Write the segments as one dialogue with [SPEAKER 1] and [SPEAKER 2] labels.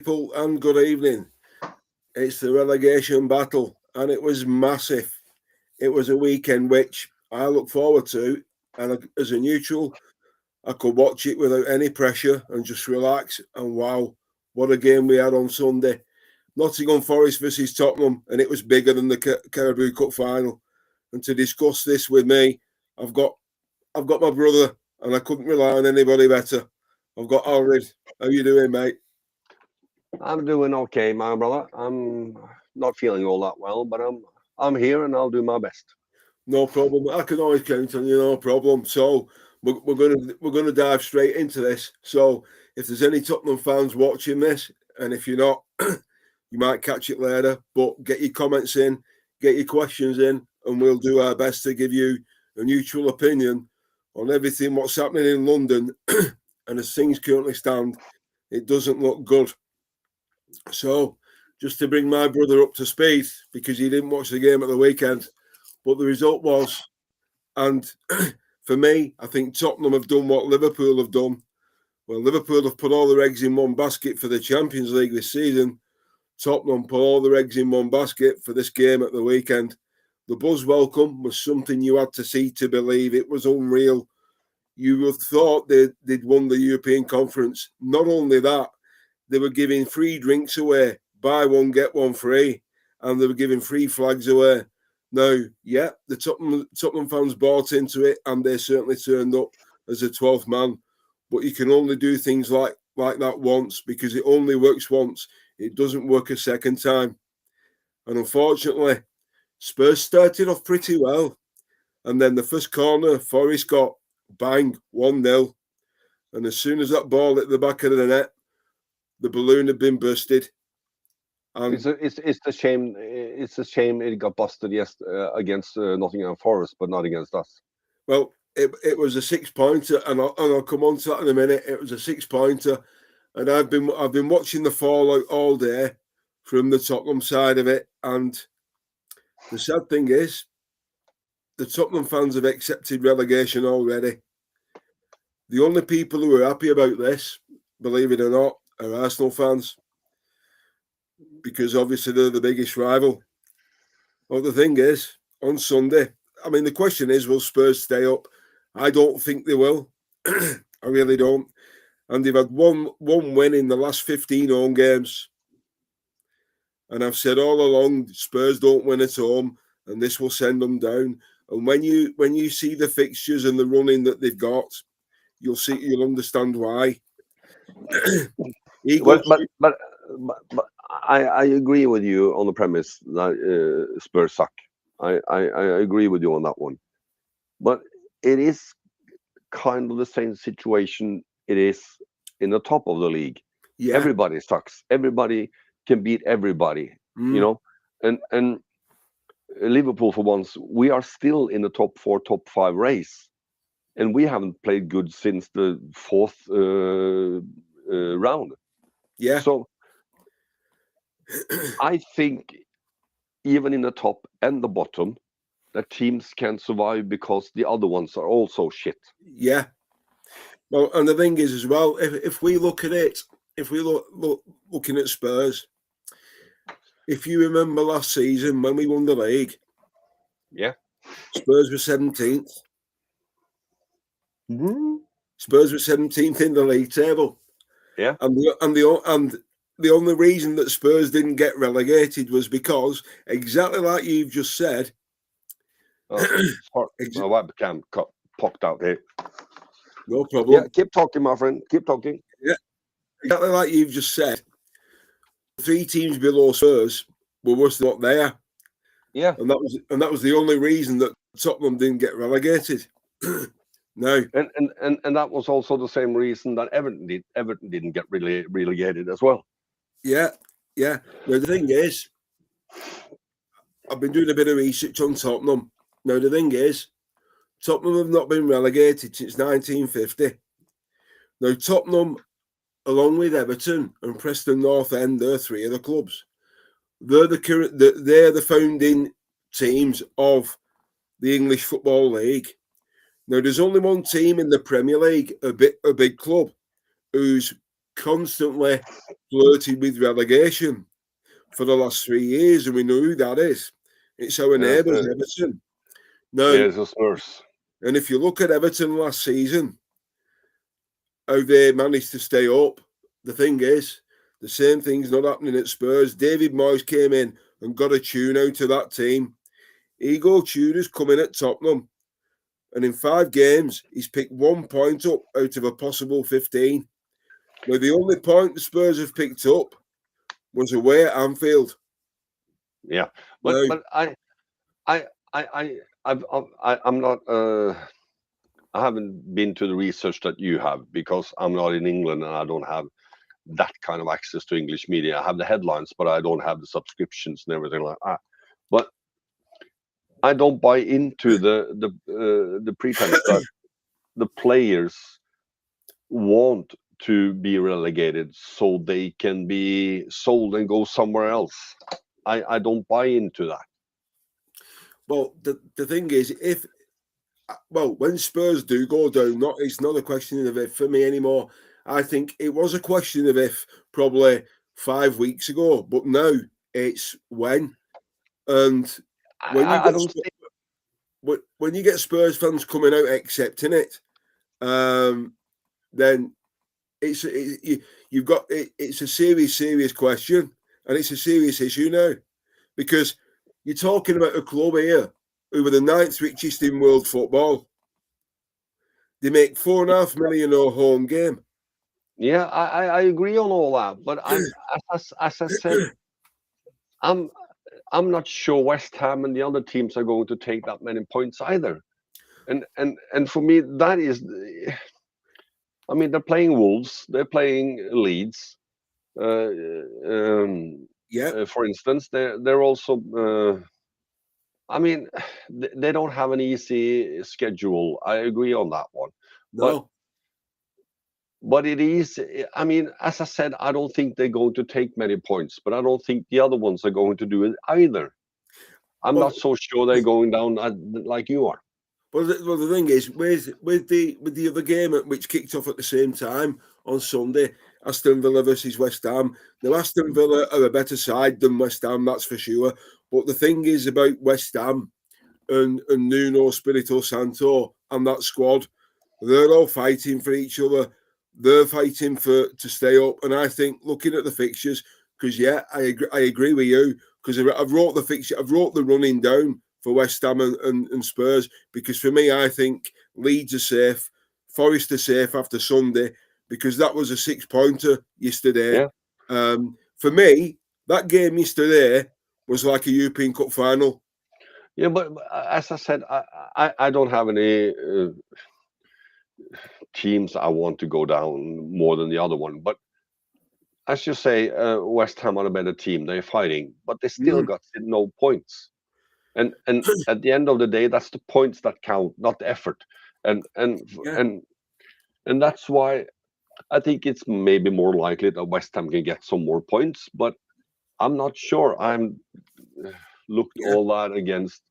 [SPEAKER 1] People, and good evening. It's the relegation battle, and it was massive. It was a weekend which I look forward to, and as a neutral, I could watch it without any pressure and just relax. And wow, what a game we had on Sunday! Nottingham Forest versus Tottenham, and it was bigger than the Carabao Cup final. And to discuss this with me, I've got I've got my brother, and I couldn't rely on anybody better. I've got Alred. How you doing, mate?
[SPEAKER 2] I'm doing okay, my brother. I'm not feeling all that well, but I'm here and I'll do my best.
[SPEAKER 1] No problem. I can always count on you. No problem. So we're gonna dive straight into this. So if there's any Tottenham fans watching this, and if you're not, you might catch it later. But get your comments in, get your questions in, and we'll do our best to give you a neutral opinion on everything what's happening in London. And as things currently stand, it doesn't look good. So just to bring my brother up to speed because he didn't watch the game at the weekend. But the result was, and for me, I think Tottenham have done what Liverpool have done. Well, Liverpool have put all their eggs in one basket for the Champions League this season. Tottenham put all their eggs in one basket for this game at the weekend. The buzz welcome was something you had to see to believe. It was unreal. You would have thought they'd won the European Conference. Not only that, they were giving free drinks away, buy one, get one free, and they were giving free flags away. Now, yeah, the Tottenham fans bought into it, and they certainly turned up as a 12th man. But you can only do things like that once because it only works once. It doesn't work a second time. And unfortunately, Spurs started off pretty well. And then the first corner, Forest got bang, 1-0. And as soon as that ball hit the back of the net, the balloon had been bursted. And
[SPEAKER 2] It's a shame. It's a shame it got busted against Nottingham Forest, but not against us.
[SPEAKER 1] well, it was a 6-pointer, and I'll come on to that in a minute. It was a 6-pointer, and I've been watching the fallout all day from the Tottenham side of it. And the sad thing is, the Tottenham fans have accepted relegation already. The only people who are happy about this, believe it or not, are Arsenal fans, because obviously they're the biggest rival. Well, the thing is, on Sunday, I mean, the question is, will Spurs stay up? I don't think they will. I really don't. And they've had one win in the last 15 home games. And I've said all along, Spurs don't win at home, and this will send them down. And when you see the fixtures and the running that they've got, you'll understand why.
[SPEAKER 2] Well, but I agree with you on the premise that Spurs suck. I agree with you on that one. But it is kind of the same situation it is in the top of the league.
[SPEAKER 1] Yeah.
[SPEAKER 2] Everybody sucks. Everybody can beat everybody, you know. And Liverpool, for once, we are still in the top 4, top 5 race, and we haven't played good since the fourth round.
[SPEAKER 1] Yeah.
[SPEAKER 2] So I think even in the top and the bottom, that teams can survive because the other ones are also shit.
[SPEAKER 1] Yeah. Well, and the thing is as well, if we look at it, if we looking at Spurs, if you remember last season when we won the league,
[SPEAKER 2] yeah,
[SPEAKER 1] Spurs were 17th.
[SPEAKER 2] Mm-hmm.
[SPEAKER 1] Spurs were 17th in the league table.
[SPEAKER 2] Yeah,
[SPEAKER 1] and the only reason that Spurs didn't get relegated was because, exactly like you've just said.
[SPEAKER 2] My webcam popped out here.
[SPEAKER 1] No problem.
[SPEAKER 2] Yeah, keep talking, my friend. Keep talking.
[SPEAKER 1] Yeah, exactly like you've just said. 3 teams below Spurs were worse than what they are.
[SPEAKER 2] Yeah,
[SPEAKER 1] and that was the only reason that Tottenham didn't get relegated. No,
[SPEAKER 2] and that was also the same reason that Everton didn't get relegated as well.
[SPEAKER 1] Yeah. Now the thing is, I've been doing a bit of research on Tottenham. Now the thing is, Tottenham have not been relegated since 1950. Now Tottenham, along with Everton and Preston North End, they're 3 of the clubs. They're the founding teams of the English Football League. Now there's only one team in the Premier League, a big club, whose constantly flirted with relegation for the last 3 years, and we know who that is. It's our neighbours, Everton. Now,
[SPEAKER 2] Yes, of course.
[SPEAKER 1] and if you look at Everton last season, how they managed to stay up, the thing is, the same thing's not happening at Spurs. David Moyes came in and got a tune out of that team. Igor Tudor's come in at Tottenham, and in 5 games, he's picked 1 point up out of a possible 15. Now, the only point the Spurs have picked up was away at Anfield.
[SPEAKER 2] Yeah, but I'm not. I haven't been to the research that you have because I'm not in England and I don't have that kind of access to English media. I have the headlines, but I don't have the subscriptions and everything like that. But I don't buy into the pretense that the players want to be relegated so they can be sold and go somewhere else. I don't buy into that.
[SPEAKER 1] Well, the thing is, when Spurs do go down, it's not a question of if for me anymore. I think it was a question of if probably 5 weeks ago, but now it's when. And when you get Spurs fans coming out accepting it, then it's a serious question, and it's a serious issue now, because you're talking about a club here who were the 9th richest in world football. They make $4.5 million a home game.
[SPEAKER 2] Yeah, I agree on all that, but as I said, I'm not sure West Ham and the other teams are going to take that many points either, and for me that is, I mean, they're playing Wolves, they're playing Leeds, for instance, they're also. I mean, they don't have an easy schedule. I agree on that one.
[SPEAKER 1] No.
[SPEAKER 2] But it is, I mean, as I said, I don't think they're going to take many points, but I don't think the other ones are going to do it either. I'm not so sure they're going down like you are.
[SPEAKER 1] Well, the thing is, with the other game which kicked off at the same time on Sunday, Aston Villa versus West Ham. Now, Aston Villa are a better side than West Ham, that's for sure. But the thing is about West Ham and Nuno Espirito Santo and that squad, they're all fighting for each other. They're fighting to stay up. And I think, looking at the fixtures, because I agree with you, because I've wrote the fixture, I've wrote the running down for West Ham and Spurs, because for me, I think Leeds are safe, Forest are safe after Sunday, because that was a 6-pointer yesterday.
[SPEAKER 2] Yeah.
[SPEAKER 1] For me, that game yesterday was like a European Cup final.
[SPEAKER 2] Yeah, but as I said, I don't have any teams I want to go down more than the other one. But as you say, West Ham are a better team. They're fighting, but they still got no points. And at the end of the day, that's the points that count, not the effort. And that's why I think it's maybe more likely that West Ham can get some more points, but I'm not sure. I'm looked all that against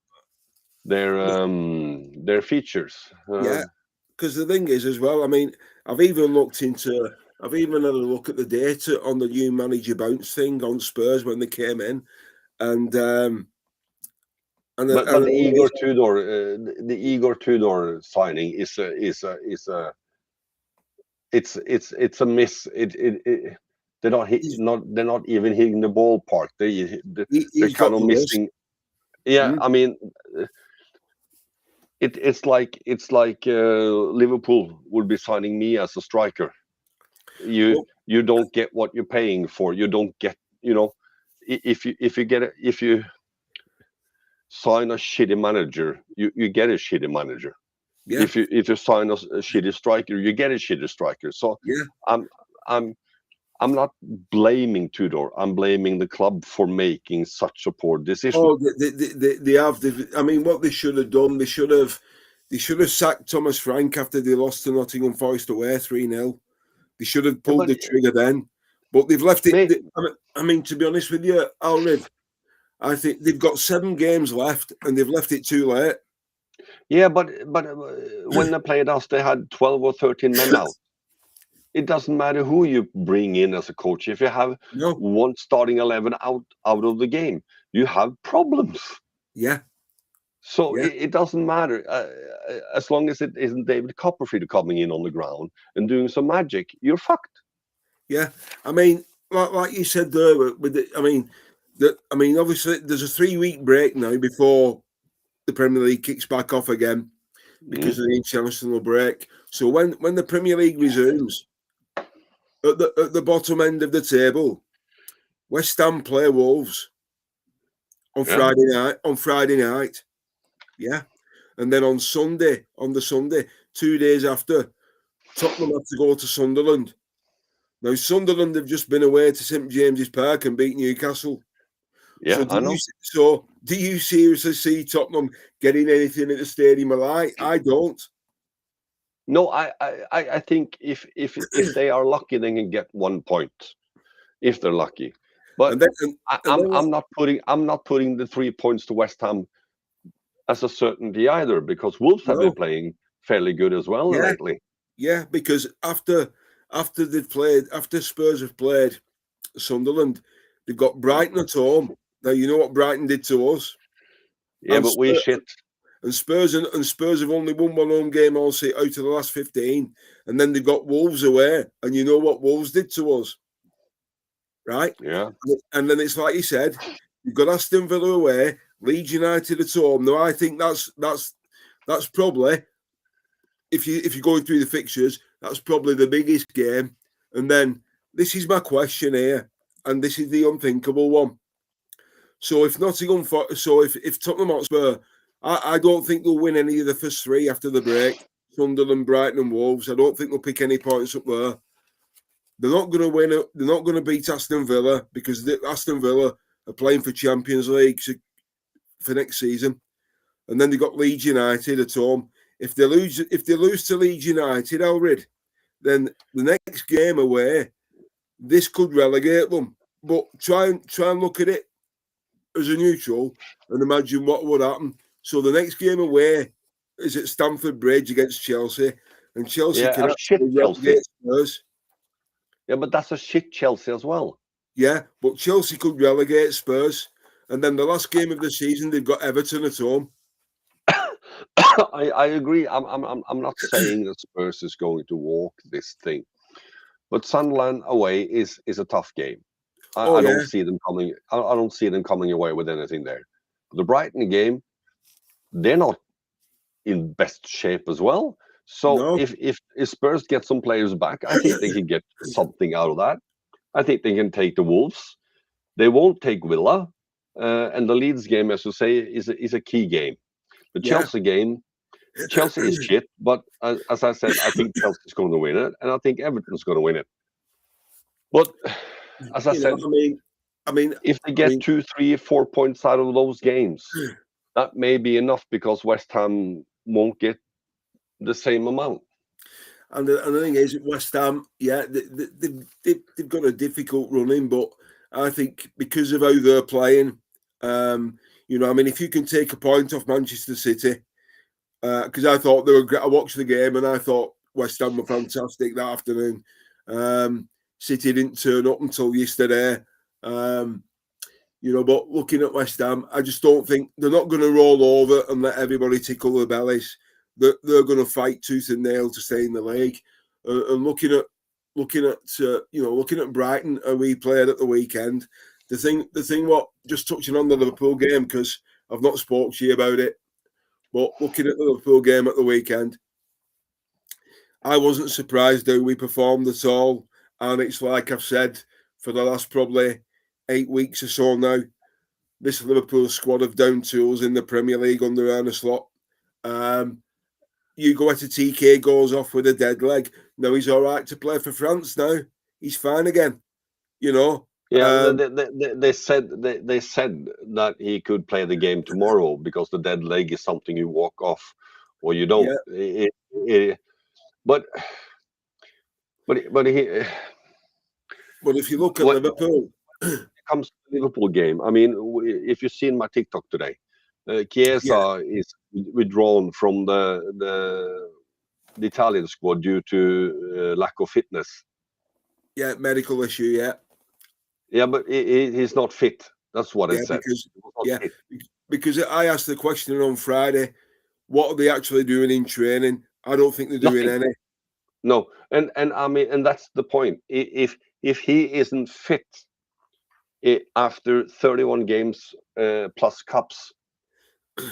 [SPEAKER 2] their features.
[SPEAKER 1] Because the thing is as well, I mean, I've even had a look at the data on the new manager bounce thing on Spurs when they came in, and the
[SPEAKER 2] Igor Tudor signing is a it's a miss. They're not even hitting the ballpark. They're kind of missing. Yeah, I mean, it's like Liverpool would be signing me as a striker. You don't get what you're paying for. You don't get, if you sign a shitty manager, you get a shitty manager. Yeah. If you sign a shitty striker, you get a shitty striker. So I'm not blaming Tudor. I'm blaming the club for making such a poor decision.
[SPEAKER 1] Oh, they have. I mean, what they should have done, they should have sacked Thomas Frank after they lost to Nottingham Forest away 3-0. They should have pulled the trigger then, but they've left it. I mean, to be honest with you, Alrid, I think they've got 7 games left, and they've left it too late.
[SPEAKER 2] Yeah, but when they played us, they had 12 or 13 men out. it doesn't matter who you bring in as a coach. If you have
[SPEAKER 1] No.
[SPEAKER 2] one starting 11 out of the game, you have problems.
[SPEAKER 1] Yeah.
[SPEAKER 2] So
[SPEAKER 1] Yeah.
[SPEAKER 2] it doesn't matter as long as it isn't David Copperfield coming in on the ground and doing some magic. You're fucked.
[SPEAKER 1] Yeah. I mean, like you said there, with the, I mean, obviously there's a 3-week break now before the Premier League kicks back off again because of the international break. So when the Premier League resumes, at the bottom end of the table, West Ham play Wolves on
[SPEAKER 2] Yeah.
[SPEAKER 1] Friday night. On Friday night, yeah, and then on the Sunday, 2 days after, Tottenham have to go to Sunderland. Now Sunderland have just been away to St James's Park and beat Newcastle.
[SPEAKER 2] Yeah, I know.
[SPEAKER 1] Do you seriously see Tottenham getting anything at the stadium alive? I don't.
[SPEAKER 2] No, I think if they are lucky, they can get 1 point if they're lucky. But
[SPEAKER 1] And then,
[SPEAKER 2] I'm not putting the 3 points to West Ham as a certainty either, because Wolves have been playing fairly good as well lately.
[SPEAKER 1] Yeah, because after Spurs have played Sunderland, they've got Brighton at home. Now you know what Brighton did to us.
[SPEAKER 2] Yeah,
[SPEAKER 1] and
[SPEAKER 2] but we shit.
[SPEAKER 1] And Spurs have only won one home game all out of the last 15, and then they've got Wolves away, and you know what Wolves did to us, right?
[SPEAKER 2] Yeah.
[SPEAKER 1] And then it's like you said, you've got Aston Villa away, Leeds United at home. Now I think that's probably, if you're going through the fixtures, that's probably the biggest game. And then this is my question here, and this is the unthinkable one. So if if Tottenham Hotspur, I don't think they'll win any of the first 3 after the break. Sunderland, Brighton, and Wolves. I don't think they'll pick any points up there. They're not going to win. They're not going to beat Aston Villa because Aston Villa are playing for Champions League for next season. And then they've got Leeds United at home. If they lose to Leeds United, Elrid, then the next game away, this could relegate them. But try and look at it as a neutral and imagine what would happen. So the next game away is at Stamford Bridge against Chelsea, and Chelsea can actually relegate Spurs.
[SPEAKER 2] Yeah, but that's a shit Chelsea as well.
[SPEAKER 1] Yeah, but Chelsea could relegate Spurs, and then the last game of the season they've got Everton at home.
[SPEAKER 2] I agree. I'm not saying that Spurs is going to walk this thing, but Sunderland away is a tough game. I don't see them coming. I don't see them coming away with anything there. The Brighton game, they're not in best shape as well. So if Spurs get some players back, I think they can get something out of that. I think they can take the Wolves. They won't take Villa, and the Leeds game, as you say, is a key game. The Chelsea game, Chelsea is shit, but as I said, I think Chelsea's going to win it, and I think Everton's going to win it. But as I said,
[SPEAKER 1] I mean,
[SPEAKER 2] if they get 2, 3, 4 points out of those games, that may be enough because West Ham won't get the same amount.
[SPEAKER 1] And the thing is, West Ham, they've got a difficult running, but I think because of how they're playing, if you can take a point off Manchester City, because I thought they were great. I watched the game and I thought West Ham were fantastic that afternoon. City didn't turn up until yesterday. But looking at West Ham, I just don't think they're not going to roll over and let everybody tickle their bellies. They're going to fight tooth and nail to stay in the league. And looking at Brighton, and we played at the weekend. The thing, what just touching on the Liverpool game because I've not spoke to you about it, but looking at the Liverpool game at the weekend, I wasn't surprised how we performed at all. And it's like I've said for the last probably 8 weeks or so now, this Liverpool squad have down tools in the Premier League under Arne Slot. Hugo TK goes off with a dead leg. Now he's all right to play for France now. He's fine again,
[SPEAKER 2] Yeah, they said that he could play the game tomorrow because the dead leg is something you walk off or you don't.
[SPEAKER 1] Yeah.
[SPEAKER 2] But
[SPEAKER 1] if you look at Liverpool,
[SPEAKER 2] when it comes to the Liverpool game, I mean, if you've seen my TikTok today, Chiesa is withdrawn from the Italian squad due to lack of fitness.
[SPEAKER 1] Yeah, medical issue. Yeah,
[SPEAKER 2] Yeah, but he's not fit. That's what it
[SPEAKER 1] yeah,
[SPEAKER 2] said.
[SPEAKER 1] because
[SPEAKER 2] He was not
[SPEAKER 1] yeah,
[SPEAKER 2] fit.
[SPEAKER 1] because I asked the question on Friday, what are they actually doing in training? I don't think they're doing
[SPEAKER 2] Nothing.
[SPEAKER 1] any.
[SPEAKER 2] No, and I mean, and that's the point. If he isn't fit after 31 games plus cups,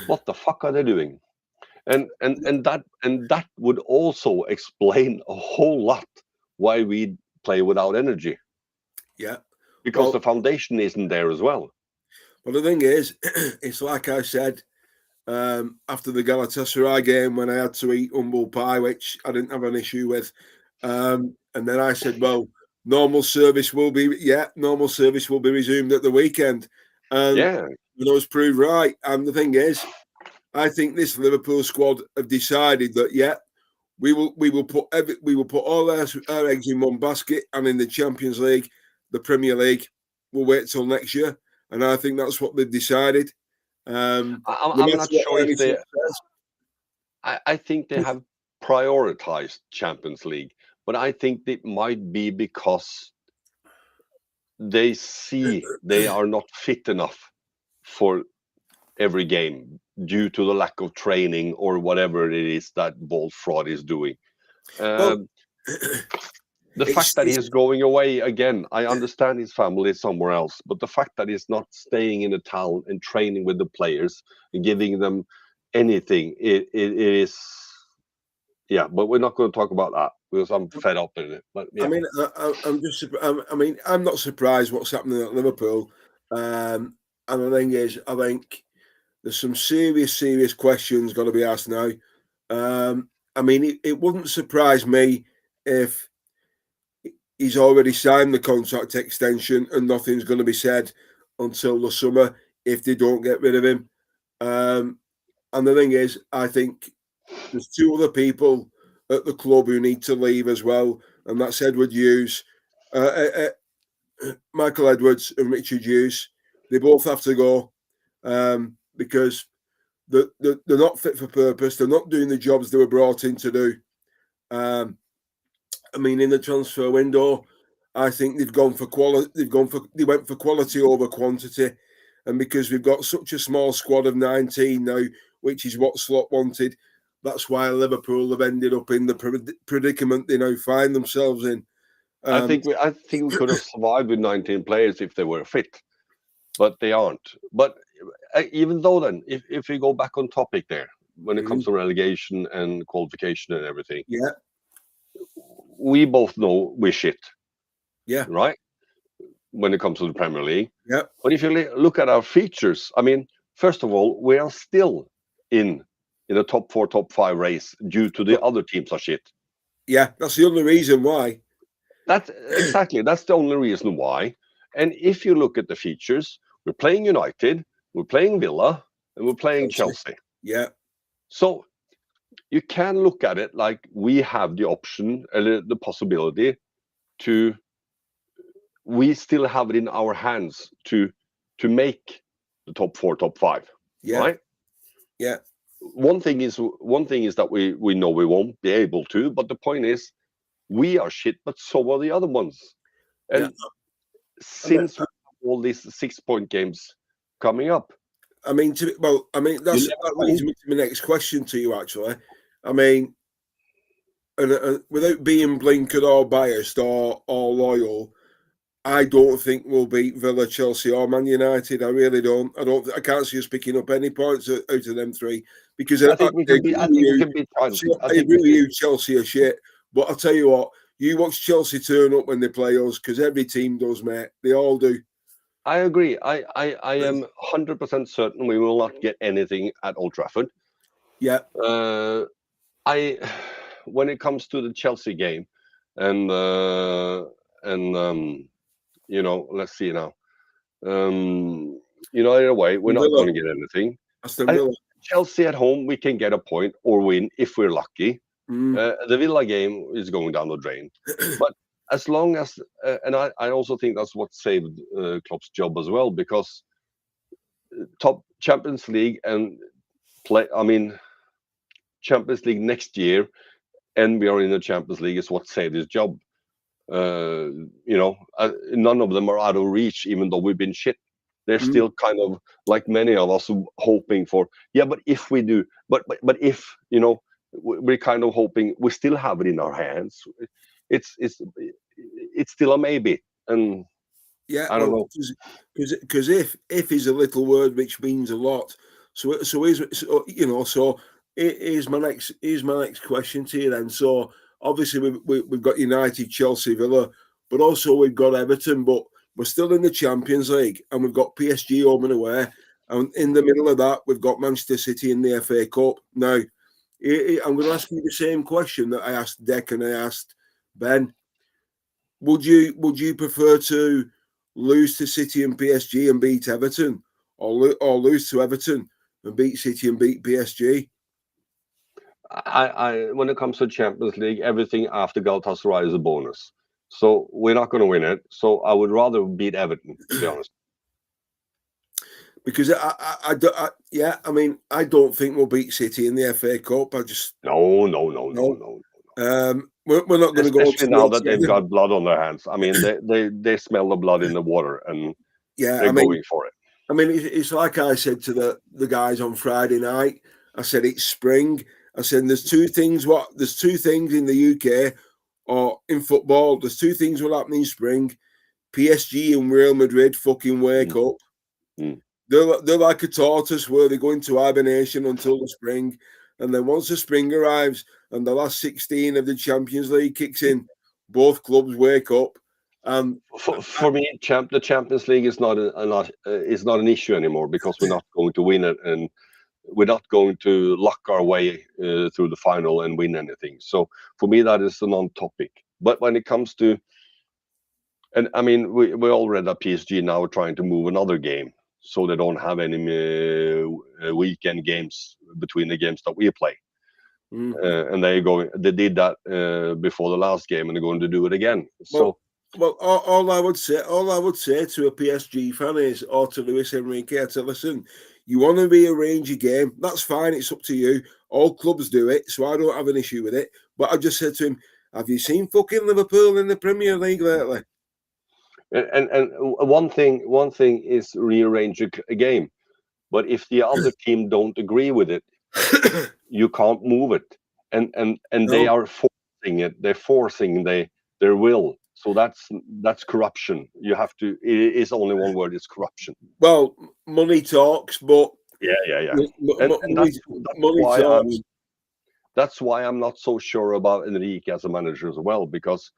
[SPEAKER 2] what the fuck are they doing? And that would also explain a whole lot why we play without energy,
[SPEAKER 1] Yeah.
[SPEAKER 2] because the
[SPEAKER 1] Well,
[SPEAKER 2] foundation isn't there as well.
[SPEAKER 1] the thing is, it's like I said after the Galatasaray game when I had to eat humble pie, which I didn't have an issue with. And then I said, well, normal service will be resumed at the weekend. And
[SPEAKER 2] Yeah,
[SPEAKER 1] I was proved right. And the thing is, I think this Liverpool squad have decided that we will put all our eggs in one basket, and in the Champions League, the Premier League, we'll wait till next year. And I think that's what they've decided. No
[SPEAKER 2] I'm
[SPEAKER 1] matter
[SPEAKER 2] not
[SPEAKER 1] what
[SPEAKER 2] sure if
[SPEAKER 1] anyone
[SPEAKER 2] they.
[SPEAKER 1] says.
[SPEAKER 2] I think they have prioritized Champions League, but I think it might be because they see they are not fit enough for every game due to the lack of training or whatever it is that Ball Fraud is doing.
[SPEAKER 1] Well,
[SPEAKER 2] The fact that he's going away again, I understand his family is somewhere else, but the fact that he's not staying in the town and training with the players and giving them anything, it is, yeah. But we're not going to talk about that because I'm fed up with it. But
[SPEAKER 1] I
[SPEAKER 2] yeah,
[SPEAKER 1] mean, I'm just. I mean, I'm not surprised what's happening at Liverpool. And the thing is, I think there's some serious questions got to be asked now. I mean, it wouldn't surprise me if he's already signed the contract extension and nothing's going to be said until the summer if they don't get rid of him. And the thing is, I think there's two other people at the club who need to leave as well, and that's Edward Hughes, Michael Edwards, and Richard Hughes. They both have to go because they're not fit for purpose. They're not doing the jobs they were brought in to do. I mean, in the transfer window, I think they've gone for quality. They went for quality over quantity, and because we've got such a small squad of 19 now, which is what Slot wanted, that's why Liverpool have ended up in the predicament they now find themselves in.
[SPEAKER 2] I think we could have survived with 19 players if they were fit, but they aren't. But even though then, if we go back on topic there, when it comes to relegation and qualification and everything,
[SPEAKER 1] Yeah,
[SPEAKER 2] we both know we're shit,
[SPEAKER 1] yeah,
[SPEAKER 2] right? When it comes to the Premier League.
[SPEAKER 1] yeah.
[SPEAKER 2] But if you look at our features, I mean, first of all, we are still in the top 4, top 5 race due to the other teams are shit.
[SPEAKER 1] Yeah, that's the only reason why.
[SPEAKER 2] That's the only reason why. And if you look at the features, we're playing United, we're playing Villa, and we're playing Chelsea.
[SPEAKER 1] Yeah.
[SPEAKER 2] So you can look at it like we have the option, the possibility to. We still have it in our hands to make the top 4, top 5.
[SPEAKER 1] Yeah.
[SPEAKER 2] Right?
[SPEAKER 1] Yeah.
[SPEAKER 2] One thing is that we know we won't be able to, but the point is we are shit, but so are the other ones. And since we have all these 6-point games coming up,
[SPEAKER 1] I mean, that leads me to my next question to you. Actually, I mean, and without being blinkered or biased or loyal, I don't think we'll beat Villa, Chelsea, or Man United. I really don't. I can't see us picking up any points out of them three because I
[SPEAKER 2] think we can be. I think we can beat Chelsea.
[SPEAKER 1] I agree with you. Chelsea are shit, but I'll tell you what. You watch Chelsea turn up when they play us because every team does, mate. They all do.
[SPEAKER 2] I agree. I am 100% certain we will not get anything at Old Trafford.
[SPEAKER 1] Yeah.
[SPEAKER 2] When it comes to the Chelsea game, and you know, let's see now. Either way, we're not going to get anything. Chelsea at home, we can get a point or win if we're lucky. The Villa game is going down the drain. But as long as, and I also think that's what saved Klopp's job as well, because top Champions League and Champions League next year, and we are in the Champions League is what saved his job. None of them are out of reach, even though we've been shit. They're
[SPEAKER 1] Mm.
[SPEAKER 2] still kind of like many of us hoping for, yeah, but if we do, but if, we're kind of hoping we still have it in our hands. It's still a maybe, and
[SPEAKER 1] Yeah,
[SPEAKER 2] I don't
[SPEAKER 1] well,
[SPEAKER 2] know.
[SPEAKER 1] because if is a little word which means a lot. So here's my next question to you then. So obviously we've got United, Chelsea, Villa, but also we've got Everton, but we're still in the Champions League, and we've got PSG home and away, and in the middle of that we've got Manchester City in the FA Cup. Now, I'm going to ask you the same question that I asked Deck and I asked Ben. Would you prefer to lose to City and PSG and beat Everton, or lose to Everton and beat City and beat PSG?
[SPEAKER 2] I when it comes to Champions League, everything after Galatasaray is a bonus. So we're not going to win it. So I would rather beat Everton, to be honest.
[SPEAKER 1] Because I don't think we'll beat City in the FA Cup. I just
[SPEAKER 2] No.
[SPEAKER 1] we're not going to go
[SPEAKER 2] Especially now that they've
[SPEAKER 1] together.
[SPEAKER 2] got blood on their hands. I mean, they smell the blood in the water, and
[SPEAKER 1] Yeah,
[SPEAKER 2] they're going for it.
[SPEAKER 1] I mean, it's like I said to the guys on Friday night. I said it's spring. I said there's two things in the UK or in football. There's two things will happen in spring. PSG and Real Madrid fucking wake up.
[SPEAKER 2] Mm.
[SPEAKER 1] They're like a tortoise where they go into hibernation until the spring, and then once the spring arrives and the last 16 of the Champions League kicks in, both clubs wake up.
[SPEAKER 2] For me, the Champions League is not an issue anymore, because we're not going to win it, and we're not going to luck our way through the final and win anything. So for me, that is a non-topic. But when it comes to, and I mean, we all read that PSG now are trying to move another game, so they don't have any weekend games between the games that we play. And they did that before the last game, and they're going to do it again.
[SPEAKER 1] Well, all I would say to a PSG fan is, or to Luis Enrique, to listen, you want to rearrange your game, that's fine, it's up to you. All clubs do it, so I don't have an issue with it. But I just said to him, have you seen fucking Liverpool in the Premier League lately?
[SPEAKER 2] And one thing is rearrange a game, but if the other team don't agree with it, you can't move it, and
[SPEAKER 1] No.
[SPEAKER 2] they are forcing it. They're forcing their will. So that's corruption. You have to. It is only one word. It's corruption.
[SPEAKER 1] Well, money talks, but
[SPEAKER 2] yeah. That's why I'm not so sure about Enrique as a manager as well, because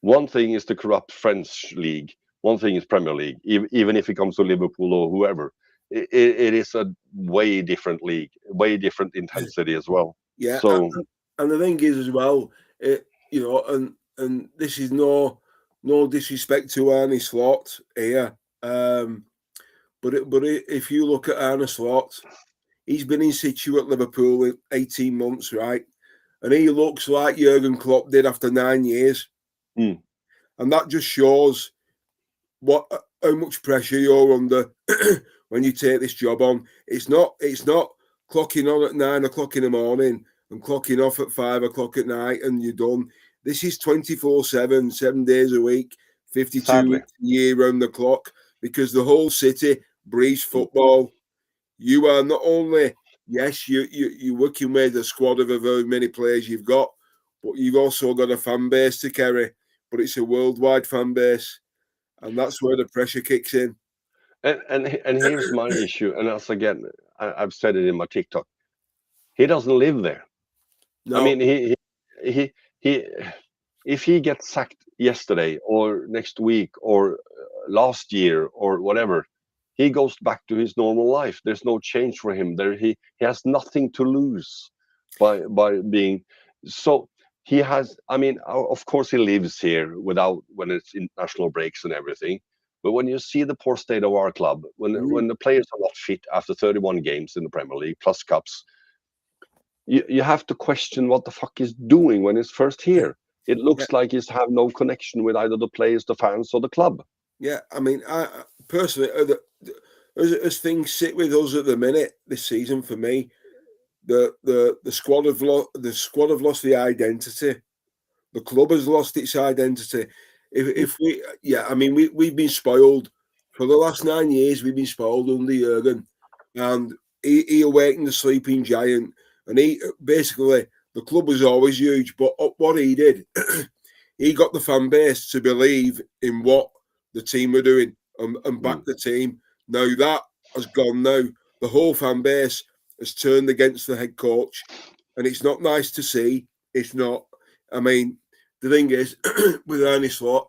[SPEAKER 2] one thing is the corrupt French league. One thing is Premier League. Even if it comes to Liverpool or whoever, it is a way different league, way different intensity as well.
[SPEAKER 1] Yeah.
[SPEAKER 2] So,
[SPEAKER 1] and the thing is as well, and this is no disrespect to Arne Slot here, but if you look at Arne Slot, he's been in situ at Liverpool in 18 months, right? And he looks like Jurgen Klopp did after 9 years. And that just shows how much pressure you're under when you take this job on. It's not clocking on at 9 o'clock in the morning and clocking off at 5 o'clock at night and you're done. This is 24/7, 7 days a week, 52 weeks a year round the clock, because the whole city breathes football. You are not only, yes, you're working with a squad of however many players you've got, but you've also got a fan base to carry. But it's a worldwide fan base, and that's where the pressure kicks in.
[SPEAKER 2] And here's my issue, and that's again, I've said it in my TikTok. He doesn't live there. No. I mean, he if he gets sacked yesterday or next week or last year or whatever, he goes back to his normal life. There's no change for him. He has nothing to lose by being so. He has. I mean, of course, he lives here without when it's international breaks and everything. But when you see the poor state of our club, when the players are not fit after 31 games in the Premier League plus cups, you have to question what the fuck he's doing when he's first here. It looks like he's have no connection with either the players, the fans, or the club.
[SPEAKER 1] Yeah, I mean, I personally, as things sit with us at the minute this season, for me, the squad have lost the identity. The club has lost its identity. If we, yeah, I mean, we've been spoiled for the last 9 years. We've been spoiled under Jurgen, and he awakened the sleeping giant. And he basically, the club was always huge, but what he did, he got the fan base to believe in what the team were doing and back the team. Now that has gone. Now the whole fan base has turned against the head coach, and it's not nice to see. It's not. I mean, the thing is, with Arne Slot,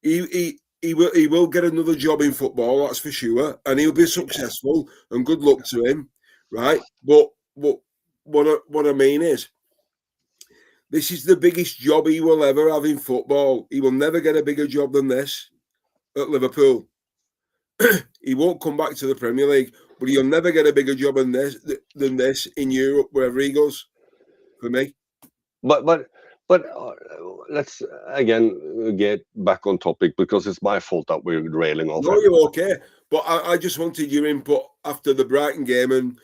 [SPEAKER 1] he will get another job in football, that's for sure, and he'll be successful. And good luck to him, right? But what I mean is, this is the biggest job he will ever have in football. He will never get a bigger job than this at Liverpool. He won't come back to the Premier League, but he'll never get a bigger job than this in Europe, wherever he goes. For me,
[SPEAKER 2] But let's again get back on topic, because it's my fault that we're railing off.
[SPEAKER 1] No, you're okay. But I just wanted your input after the Brighton game and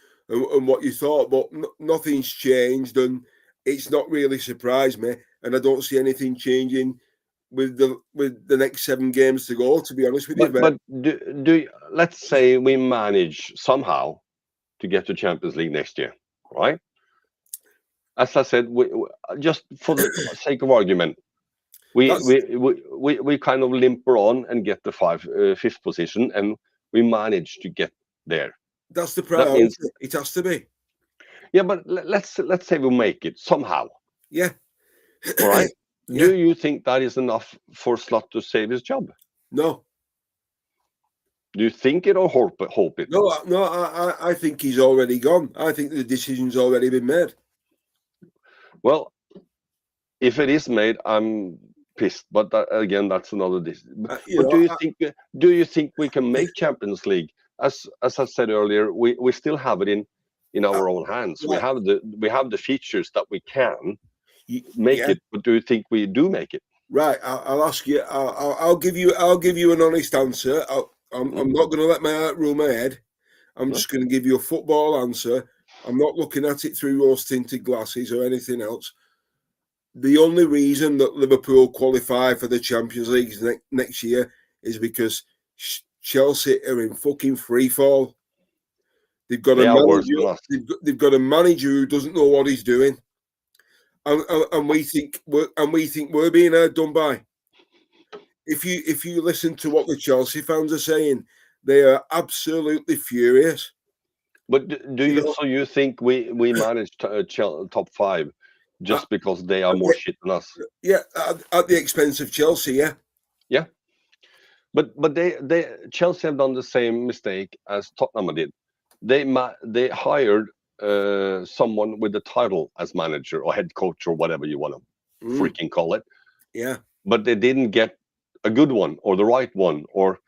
[SPEAKER 1] what you thought. But nothing's changed, and it's not really surprised me. And I don't see anything changing with the next 7 games to go. To be honest with you,
[SPEAKER 2] but do let's say we manage somehow to get to Champions League next year, right? As I said, we just for the sake of argument, we kind of limper on and get the fifth position, and we manage to get there.
[SPEAKER 1] That's the priority. It has to be.
[SPEAKER 2] Yeah, but let's say we make it somehow.
[SPEAKER 1] Yeah.
[SPEAKER 2] All right.
[SPEAKER 1] Yeah.
[SPEAKER 2] Do you think that is enough for Slot to save his job?
[SPEAKER 1] No.
[SPEAKER 2] Do you think it or hope it?
[SPEAKER 1] No. I think he's already gone. I think the decision's already been made.
[SPEAKER 2] Well, if it is made, I'm pissed. But again, that's another decision. But do you think we can make Champions League? As I said earlier, we still have it in our own hands. We have the features that we can make it. But do you think we do make it?
[SPEAKER 1] Right. I'll ask you. I'll give you an honest answer. I'm not going to let my heart rule my head. I'm just going to give you a football answer. I'm not looking at it through rose-tinted glasses or anything else. The only reason that Liverpool qualify for the Champions League next year is because Chelsea are in fucking free fall. They've got a manager who doesn't know what he's doing, and we think we're being outdone by. If you listen to what the Chelsea fans are saying, they are absolutely furious.
[SPEAKER 2] But so you think we managed top 5 just because they are more shit than us?
[SPEAKER 1] Yeah, at the expense of Chelsea, yeah.
[SPEAKER 2] Yeah. But Chelsea have done the same mistake as Tottenham did. They hired someone with the title as manager or head coach or whatever you want to freaking call it.
[SPEAKER 1] Yeah.
[SPEAKER 2] But they didn't get a good one or the right one or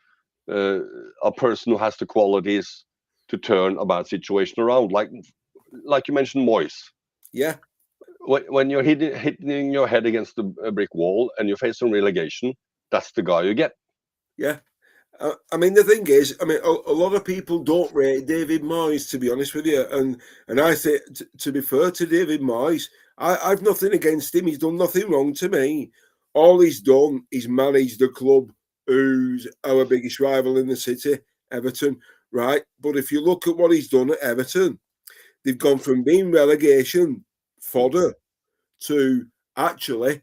[SPEAKER 2] a person who has the qualities to turn a bad situation around, like you mentioned, Moyes.
[SPEAKER 1] Yeah.
[SPEAKER 2] When you're hitting your head against a brick wall and you're facing relegation, that's the guy you get.
[SPEAKER 1] Yeah. I mean, the thing is, I mean, a lot of people don't rate David Moyes, to be honest with you. And I say, to be fair to David Moyes, I've nothing against him. He's done nothing wrong to me. All he's done is manage the club who's our biggest rival in the city, Everton, right? But if you look at what he's done at Everton, they've gone from being relegation fodder to actually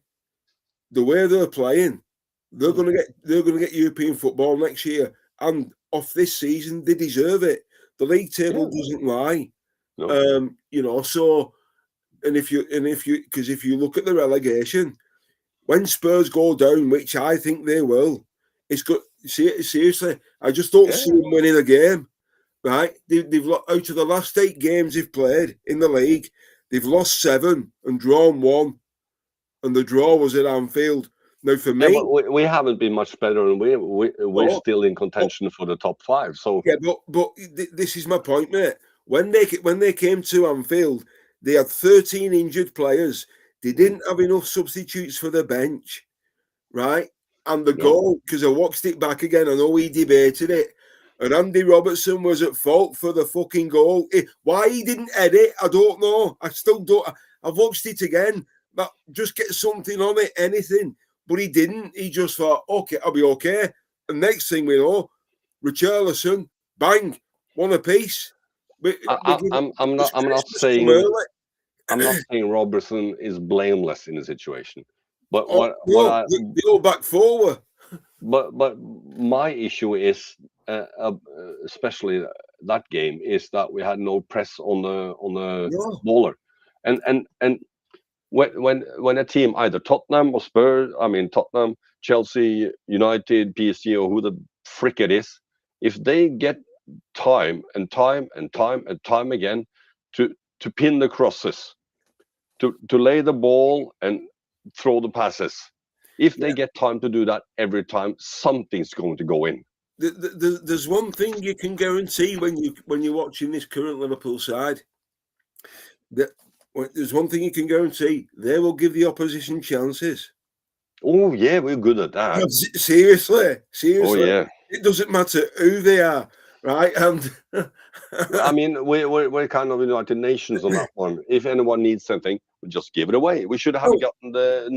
[SPEAKER 1] the way they're playing. They're going to get European football next year, and off this season they deserve it. The league table doesn't lie, no. So, if you look at the relegation, when Spurs go down, which I think they will, it's good. Seriously, I just don't see them winning a game. Right? They've out of the last 8 games they've played in the league, they've lost 7 and drawn 1, and the draw was at Anfield. Now, for me,
[SPEAKER 2] we haven't been much better, and we're still in contention for the top 5. So
[SPEAKER 1] but this is my point, mate. When they came to Anfield, they had 13 injured players. They didn't have enough substitutes for the bench, right? And the goal, because I watched it back again, I know we debated it, and Andy Robertson was at fault for the fucking goal. Why he didn't edit, I don't know. I still don't. I've watched it again. just get something on it, anything. But he didn't. He just thought, okay, I'll be okay. And next thing we know, Richarlison, bang, one apiece.
[SPEAKER 2] I'm not saying Robertson is blameless in the situation, but
[SPEAKER 1] the old back forward.
[SPEAKER 2] But my issue is, especially that game, is that we had no press on the bowler, and when a team, either Tottenham or Spurs, Tottenham, Chelsea, United, PSG, or who the frick it is, if they get time and time and time and time again to pin the crosses, to lay the ball and throw the passes, if they get time to do that every time, something's going to go in.
[SPEAKER 1] There's one thing you can guarantee when you're watching this current Liverpool side. There's one thing you can guarantee: they will give the opposition chances.
[SPEAKER 2] Oh yeah, we're good at that.
[SPEAKER 1] Seriously.
[SPEAKER 2] Oh yeah.
[SPEAKER 1] It doesn't matter who they are, right? And
[SPEAKER 2] I mean, we're kind of United Nations on that one. If anyone needs something, we just give it away. We should have gotten the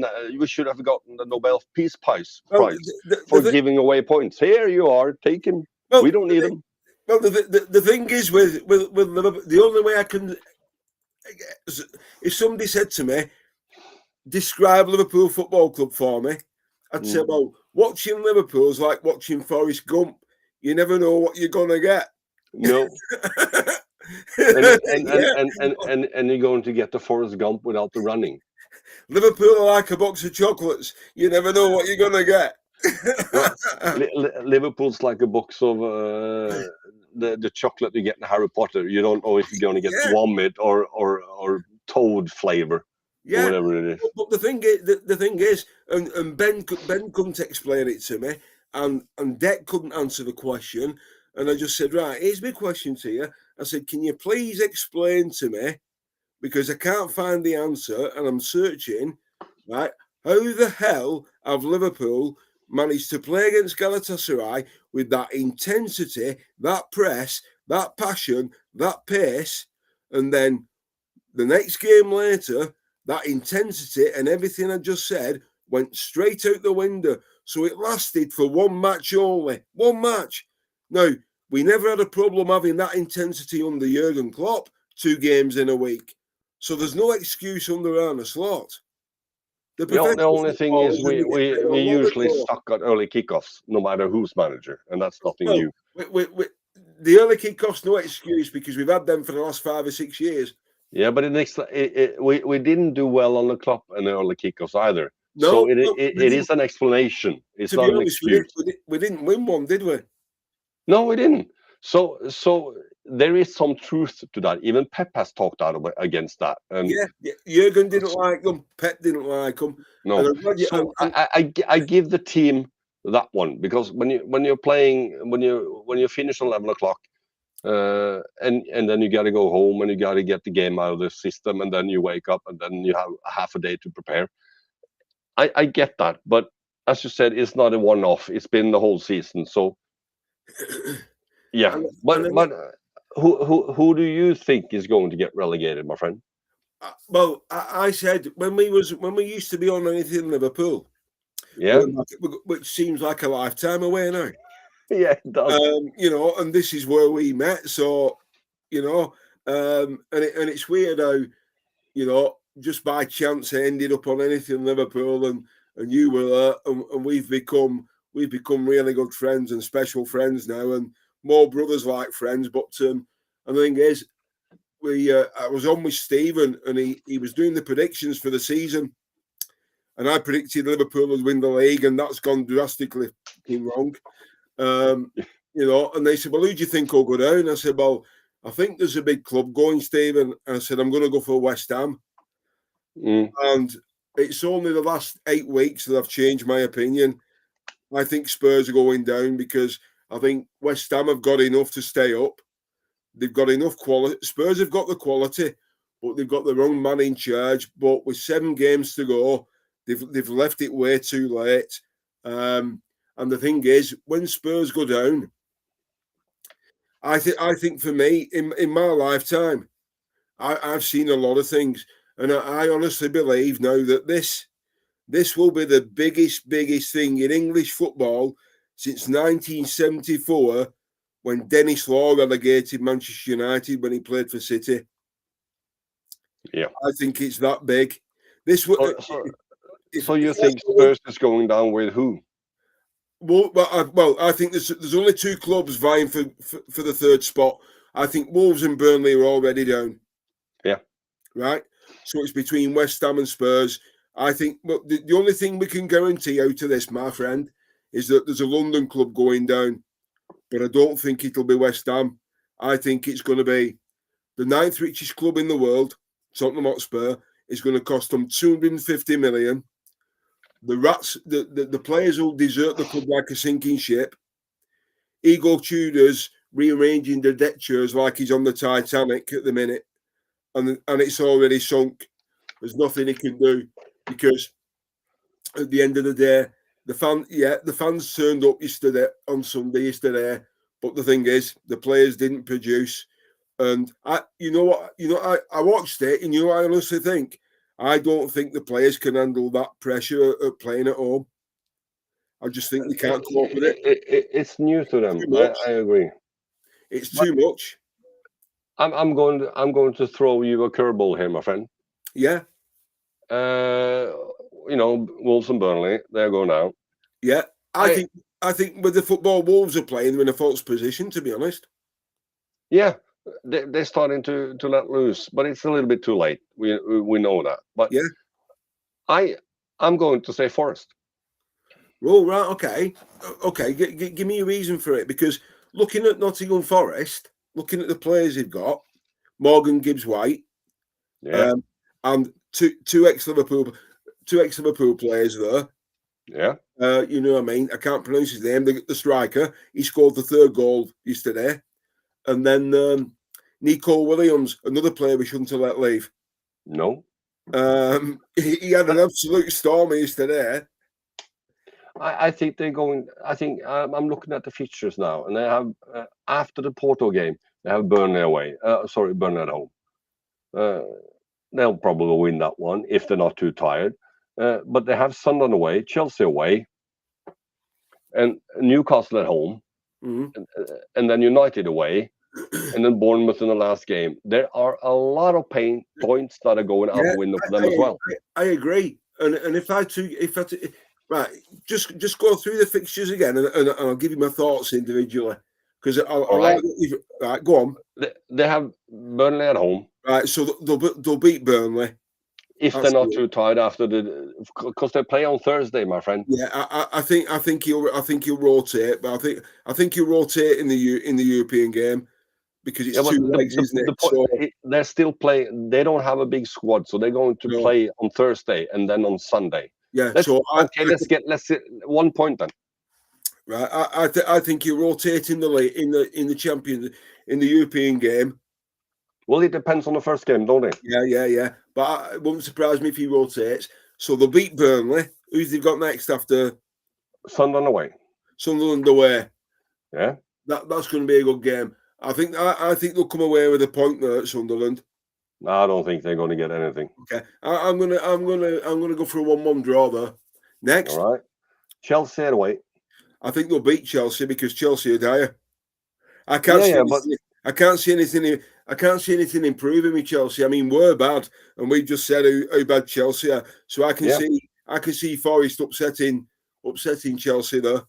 [SPEAKER 2] Nobel Peace Prize for giving away points. Here you are, take them. We don't need them.
[SPEAKER 1] Well, the thing is with Liverpool, the only way I can, if somebody said to me, describe Liverpool Football Club for me, I'd say, well, watching Liverpool is like watching Forrest Gump. You never know what you're gonna get.
[SPEAKER 2] No. and you're going to get the Forrest Gump without the running.
[SPEAKER 1] Liverpool are like a box of chocolates. You never know what you're gonna get.
[SPEAKER 2] Liverpool's like a box of the chocolate you get in Harry Potter. You don't know if you're going to get vomit or toad flavor. Or whatever it is.
[SPEAKER 1] But the thing is, and Ben couldn't explain it to me, and Deck couldn't answer the question, and I just said, right, here's my question to you. I said, can you please explain to me, because I can't find the answer, and I'm searching, right? How the hell have Liverpool managed to play against Galatasaray with that intensity, that press, that passion, that pace, and then the next game later, that intensity and everything I just said went straight out the window. So it lasted for one match only. One match. Now, we never had a problem having that intensity under Jurgen Klopp, 2 games in a week. So there's no excuse under Arne Slot.
[SPEAKER 2] The only thing is we usually suck at early kickoffs, no matter who's manager, and that's nothing new.
[SPEAKER 1] The early kickoffs, no excuse, because we've had them for the last 5 or 6 years.
[SPEAKER 2] Yeah, but we didn't do well on the Klopp and the early kickoffs either. No, so it is an explanation. It's not an excuse.
[SPEAKER 1] We didn't win one, did we?
[SPEAKER 2] No, we didn't. So there is some truth to that. Even Pep has talked out against that. And
[SPEAKER 1] Jurgen didn't like them. Pep didn't like them.
[SPEAKER 2] No, so I give the team that one, because when you're playing, when you finish on 11 o'clock, and then you got to go home and you got to get the game out of the system, and then you wake up and then you have half a day to prepare. I get that, but as you said, it's not a one-off. It's been the whole season. So yeah, but who do you think is going to get relegated, my friend?
[SPEAKER 1] Well, I said when we used to be on anything Liverpool, which seems like a lifetime away now.
[SPEAKER 2] Yeah, it does.
[SPEAKER 1] And this is where we met. So, and it's weird how, just by chance I ended up on anything Liverpool, and you were there, and we've become really good friends and special friends now, and more brothers like friends. But and the thing is, I was on with Stephen, and he was doing the predictions for the season, and I predicted Liverpool would win the league, and that's gone drastically wrong. And they said, well, who do you think will go down? I said, well, I think there's a big club going, Stephen. I said, I'm going to go for West Ham. And it's only the last 8 weeks that I've changed my opinion. I think Spurs are going down, because I think West Ham have got enough to stay up. They've got enough quality. Spurs have got the quality, but they've got the wrong man in charge. But with 7 games to go, they've left it way too late. And the thing is, when Spurs go down, I think for me, in my lifetime, I've seen a lot of things. and I honestly believe now that this will be the biggest thing in English football since 1974, when Dennis Law relegated Manchester United when he played for City.
[SPEAKER 2] Yeah,
[SPEAKER 1] I think it's that big. This will.
[SPEAKER 2] So you think Spurs is going down with who?
[SPEAKER 1] Well, I think there's only two clubs vying for the third spot. I think Wolves and Burnley are already down.
[SPEAKER 2] Yeah.
[SPEAKER 1] Right. So it's between West Ham and Spurs. I think. Well, the only thing we can guarantee out of this, my friend, is that there's a London club going down, but I don't think it'll be West Ham. I think it's going to be the ninth richest club in the world, Tottenham Hotspur. Is going to cost them 250 million. The rats, the players will desert the club like a sinking ship. Ego Tudor's rearranging the deck chairs like he's on the Titanic at the minute, and it's already sunk. There's nothing he can do, because at the end of the day, the fans turned up on Sunday yesterday, but the thing is, the players didn't produce. And I watched it, and I honestly think, I don't think the players can handle that pressure of playing at home. I just think they can't cope with it.
[SPEAKER 2] It's new to them. I agree.
[SPEAKER 1] It's too much.
[SPEAKER 2] I'm going to throw you a curveball here, my friend.
[SPEAKER 1] Yeah.
[SPEAKER 2] Wolves and Burnley, they're going out.
[SPEAKER 1] Yeah. I think with the football Wolves are playing, they're in a false position, to be honest.
[SPEAKER 2] Yeah. They're starting to let loose, but it's a little bit too late. We know that. But
[SPEAKER 1] yeah,
[SPEAKER 2] I'm going to say Forest.
[SPEAKER 1] Oh, right, okay. Give me a reason for it, because looking at Nottingham Forest, looking at the players they've got, Morgan Gibbs-White, and two ex-Liverpool players there.
[SPEAKER 2] Yeah.
[SPEAKER 1] You know what I mean? I can't pronounce his name. The striker, he scored the third goal yesterday. And then Nico Williams, another player we shouldn't have let leave.
[SPEAKER 2] No.
[SPEAKER 1] He had an absolute storm yesterday.
[SPEAKER 2] I think they're going. I think I'm looking at the fixtures now, and they have after the Porto game, they have Burnley away. Burnley at home. They'll probably win that one if they're not too tired. But they have Sunderland away, Chelsea away, and Newcastle at home, and then United away, and then Bournemouth in the last game. There are a lot of points that are going out the window for them as well.
[SPEAKER 1] I agree, and if I right, just go through the fixtures again, and I'll give you my thoughts individually, because right, go on.
[SPEAKER 2] They have Burnley at home.
[SPEAKER 1] Right, so they'll beat Burnley
[SPEAKER 2] if they're not too tired after because they play on Thursday, my friend.
[SPEAKER 1] Yeah, I think he'll rotate, but I think he'll rotate in the European game, because it's 2 legs, isn't it?
[SPEAKER 2] They're still playing. They don't have a big squad, so they're going to play on Thursday and then on Sunday.
[SPEAKER 1] Yeah.
[SPEAKER 2] Let's get 1 point then.
[SPEAKER 1] Right. I think he'll rotate in the Champions in the European game.
[SPEAKER 2] Well, it depends on the first game, don't it?
[SPEAKER 1] Yeah. But it wouldn't surprise me if he rotates. So they'll beat Burnley. Who's they've got next after?
[SPEAKER 2] Sunderland away.
[SPEAKER 1] Sunderland away.
[SPEAKER 2] Yeah.
[SPEAKER 1] That's going to be a good game. I think they'll come away with a point there at Sunderland.
[SPEAKER 2] No, I don't think they're going to get anything.
[SPEAKER 1] Okay. I'm gonna go for a 1-1 draw there. Next.
[SPEAKER 2] All right. Chelsea away.
[SPEAKER 1] I think they'll beat Chelsea, because Chelsea are dire. I can't see anything. I can't see anything improving with Chelsea. I mean, we're bad, and we just said how bad Chelsea are. So I can see Forest upsetting Chelsea there.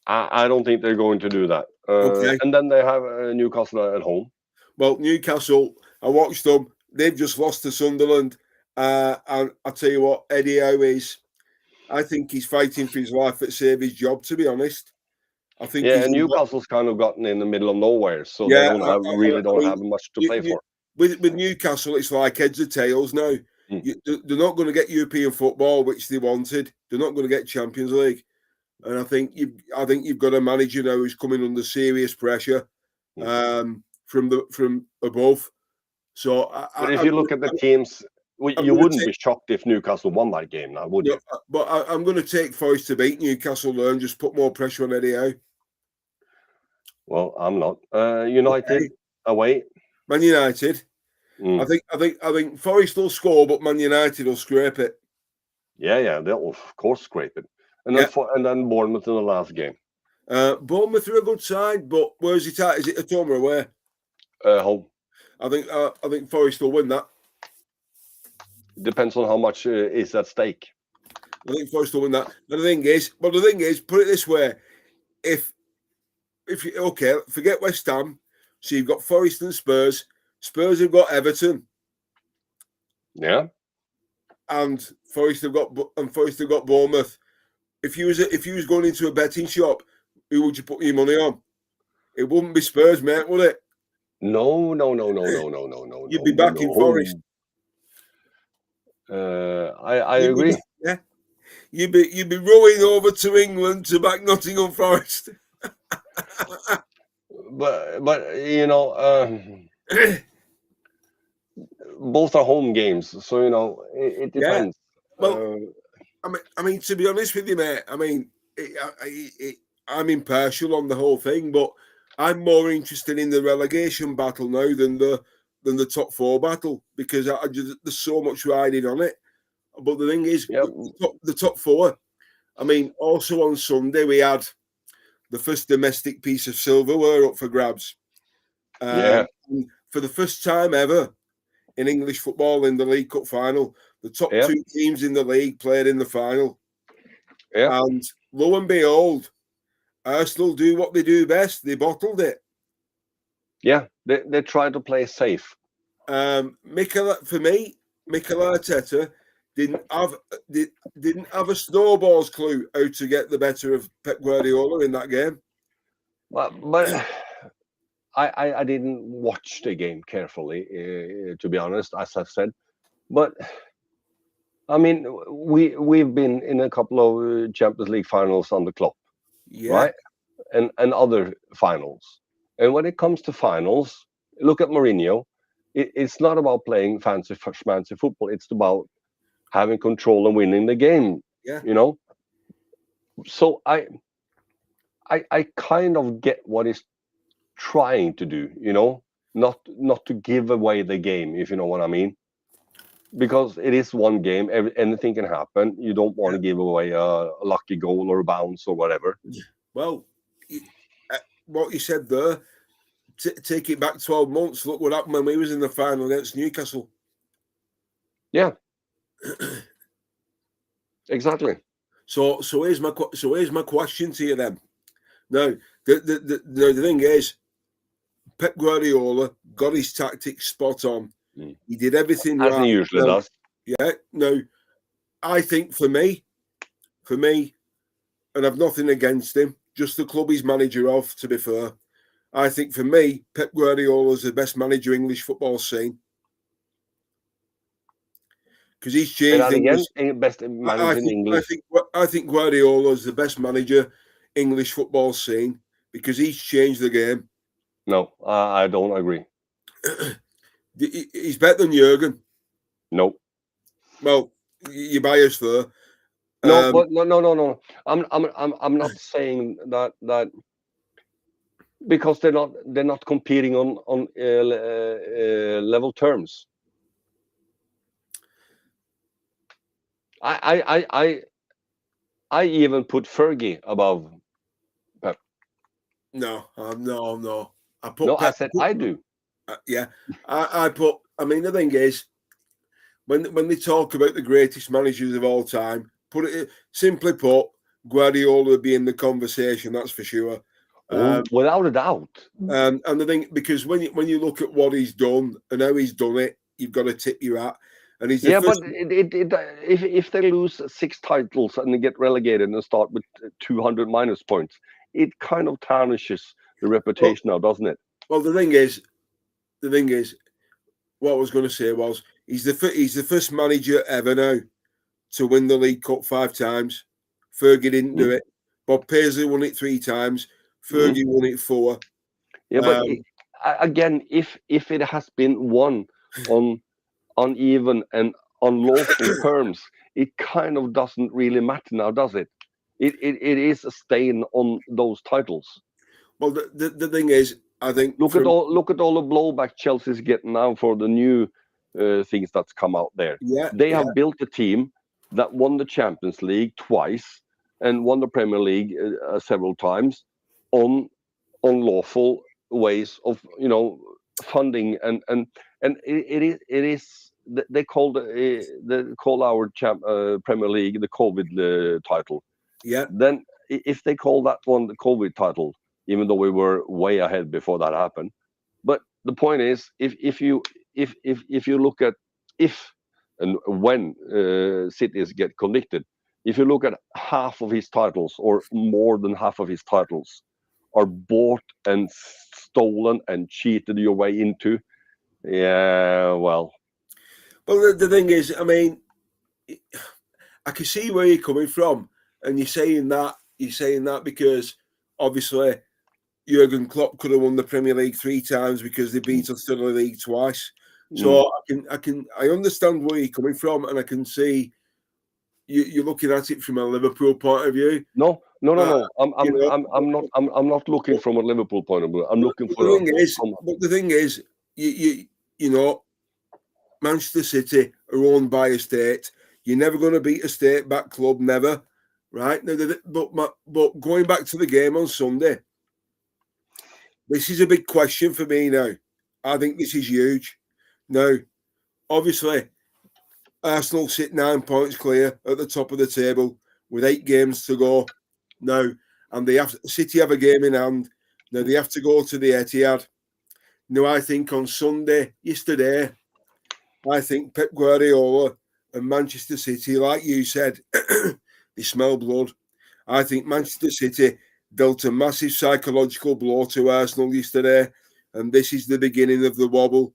[SPEAKER 2] I don't think they're going to do that. Okay. And then they have Newcastle at home.
[SPEAKER 1] Well, Newcastle, I watched them. They've just lost to Sunderland. And I'll tell you what, Eddie Howe is. I think he's fighting for his life to save his job, to be honest. I think.
[SPEAKER 2] Yeah, and Newcastle's kind of gotten in the middle of nowhere, so they don't have much to play for.
[SPEAKER 1] With Newcastle, it's like heads or tails now. They're not going to get European football, which they wanted. They're not going to get Champions League, and I think you've got a manager now who's coming under serious pressure from above. So,
[SPEAKER 2] but if you look at the teams, you wouldn't be shocked if Newcastle won that game, now, would you?
[SPEAKER 1] But I'm going to take Forest to beat Newcastle there and just put more pressure on Eddie Howe.
[SPEAKER 2] Well, I'm not. United away.
[SPEAKER 1] Man United. I think Forest will score, but Man United will scrape it.
[SPEAKER 2] Yeah, they'll of course scrape it, and
[SPEAKER 1] Yeah.
[SPEAKER 2] then Bournemouth in the last game.
[SPEAKER 1] Bournemouth are a good side, but where's it at? Is it at home or away?
[SPEAKER 2] Home.
[SPEAKER 1] I think Forest will win that.
[SPEAKER 2] Depends on how much is at stake.
[SPEAKER 1] I think Forest will win that. But the thing is, put it this way: if you forget West Ham, so you've got Forest and Spurs. Spurs have got Everton.
[SPEAKER 2] Yeah.
[SPEAKER 1] And Forest have got Bournemouth. If you was going into a betting shop, who would you put your money on? It wouldn't be Spurs, mate, would it?
[SPEAKER 2] No.
[SPEAKER 1] You'd be backing Forest.
[SPEAKER 2] I agree.
[SPEAKER 1] Yeah. You'd be rowing over to England to back Nottingham Forest.
[SPEAKER 2] but you know, both are home games, so you know it depends.
[SPEAKER 1] Yeah. Well, I mean, to be honest with you, mate, I mean, I'm impartial on the whole thing, but I'm more interested in the relegation battle now than the top four battle, because there's so much riding on it. But the thing is, the top four. I mean, also on Sunday we had the first domestic piece of silverware up for grabs. For the first time ever in English football in the League Cup final, the top two teams in the league played in the final.
[SPEAKER 2] Yeah.
[SPEAKER 1] And lo and behold, Arsenal do what they do best. They bottled it.
[SPEAKER 2] Yeah, they tried to play safe.
[SPEAKER 1] Mikel Arteta didn't have a snowball's clue how to get the better of Pep Guardiola in that game.
[SPEAKER 2] But I didn't watch the game carefully, to be honest, as I've said. But I mean, we've been in a couple of Champions League finals on the Klopp, right? And other finals. And when it comes to finals, look at Mourinho. It's not about playing fancy football. It's about having control and winning the game.
[SPEAKER 1] Yeah.
[SPEAKER 2] You know. So I kind of get what he's trying to do. You know, not to give away the game, if you know what I mean. Because it is one game, anything can happen. You don't want to give away a lucky goal or a bounce or whatever.
[SPEAKER 1] Well, what you said there, take it back 12 months. Look what happened when we was in the final against Newcastle.
[SPEAKER 2] Yeah, exactly.
[SPEAKER 1] So here's my question to you then. Now, the thing is, Pep Guardiola got his tactics spot on. He did everything
[SPEAKER 2] as
[SPEAKER 1] right.
[SPEAKER 2] he usually does.
[SPEAKER 1] Yeah. No, I think for me, and I've nothing against him, just the club he's manager of, to be fair. I think for me, Pep Guardiola is the best manager English football's seen. Because he's changed things.
[SPEAKER 2] Best manager in English.
[SPEAKER 1] I think Guardiola is the best manager English football's seen, because he's changed the game.
[SPEAKER 2] No, I don't agree.
[SPEAKER 1] He's better than Jurgen.
[SPEAKER 2] No.
[SPEAKER 1] Well, you're biased there.
[SPEAKER 2] No, but no. I'm not saying that because they're not competing on level terms. I even put Fergie above Pep.
[SPEAKER 1] No.
[SPEAKER 2] I said I do.
[SPEAKER 1] Yeah, I put. I mean, the thing is, when they talk about the greatest managers of all time, simply put, Guardiola would be in the conversation. That's for sure.
[SPEAKER 2] Without a doubt.
[SPEAKER 1] And the thing, because when you look at what he's done and how he's done it, you've got to tip your hat. And he's
[SPEAKER 2] but if they lose 6 titles and they get relegated and start with 200 minus points, it kind of tarnishes the reputation now, doesn't it?
[SPEAKER 1] Well, the thing is, what I was going to say was he's the first manager ever now to win the League Cup 5 times. Fergie didn't do it. Bob Paisley won it 3 times. Fergie won it 4.
[SPEAKER 2] Yeah, but again, if it has been won on uneven and unlawful terms, it kind of doesn't really matter now, does it? It is a stain on those titles.
[SPEAKER 1] Well, the thing is, I think
[SPEAKER 2] look at all the blowback Chelsea's getting now for the new things that's come out there. They have built a team that won the Champions League twice and won the Premier League several times on lawful ways of funding and it is they call our Premier League the COVID title. Then if they call that one the COVID title, even though we were way ahead before that happened, but the point is if you look at if and when cities get convicted, if you look at half of his titles or more than half of his titles are bought and stolen and cheated your way into. Well,
[SPEAKER 1] the thing is, I mean, I can see where you're coming from, and you're saying that because obviously Jurgen Klopp could have won the Premier League 3 times because they beat us to the league twice. So I understand where you're coming from, and I can see you're looking at it from a Liverpool point of view.
[SPEAKER 2] No. I'm not looking from a Liverpool point of view. I'm looking for
[SPEAKER 1] the thing is, you know, Manchester City are owned by a state. You're never going to beat a state-backed club, never, right? But going back to the game on Sunday, this is a big question for me now. I think this is huge. Now, obviously, Arsenal sit 9 points clear at the top of the table with 8 games to go now, and City have a game in hand. Now they have to go to the Etihad. Now I think on yesterday, I think Pep Guardiola and Manchester City, like you said, they smell blood. I think Manchester City dealt a massive psychological blow to Arsenal yesterday, and this is the beginning of the wobble.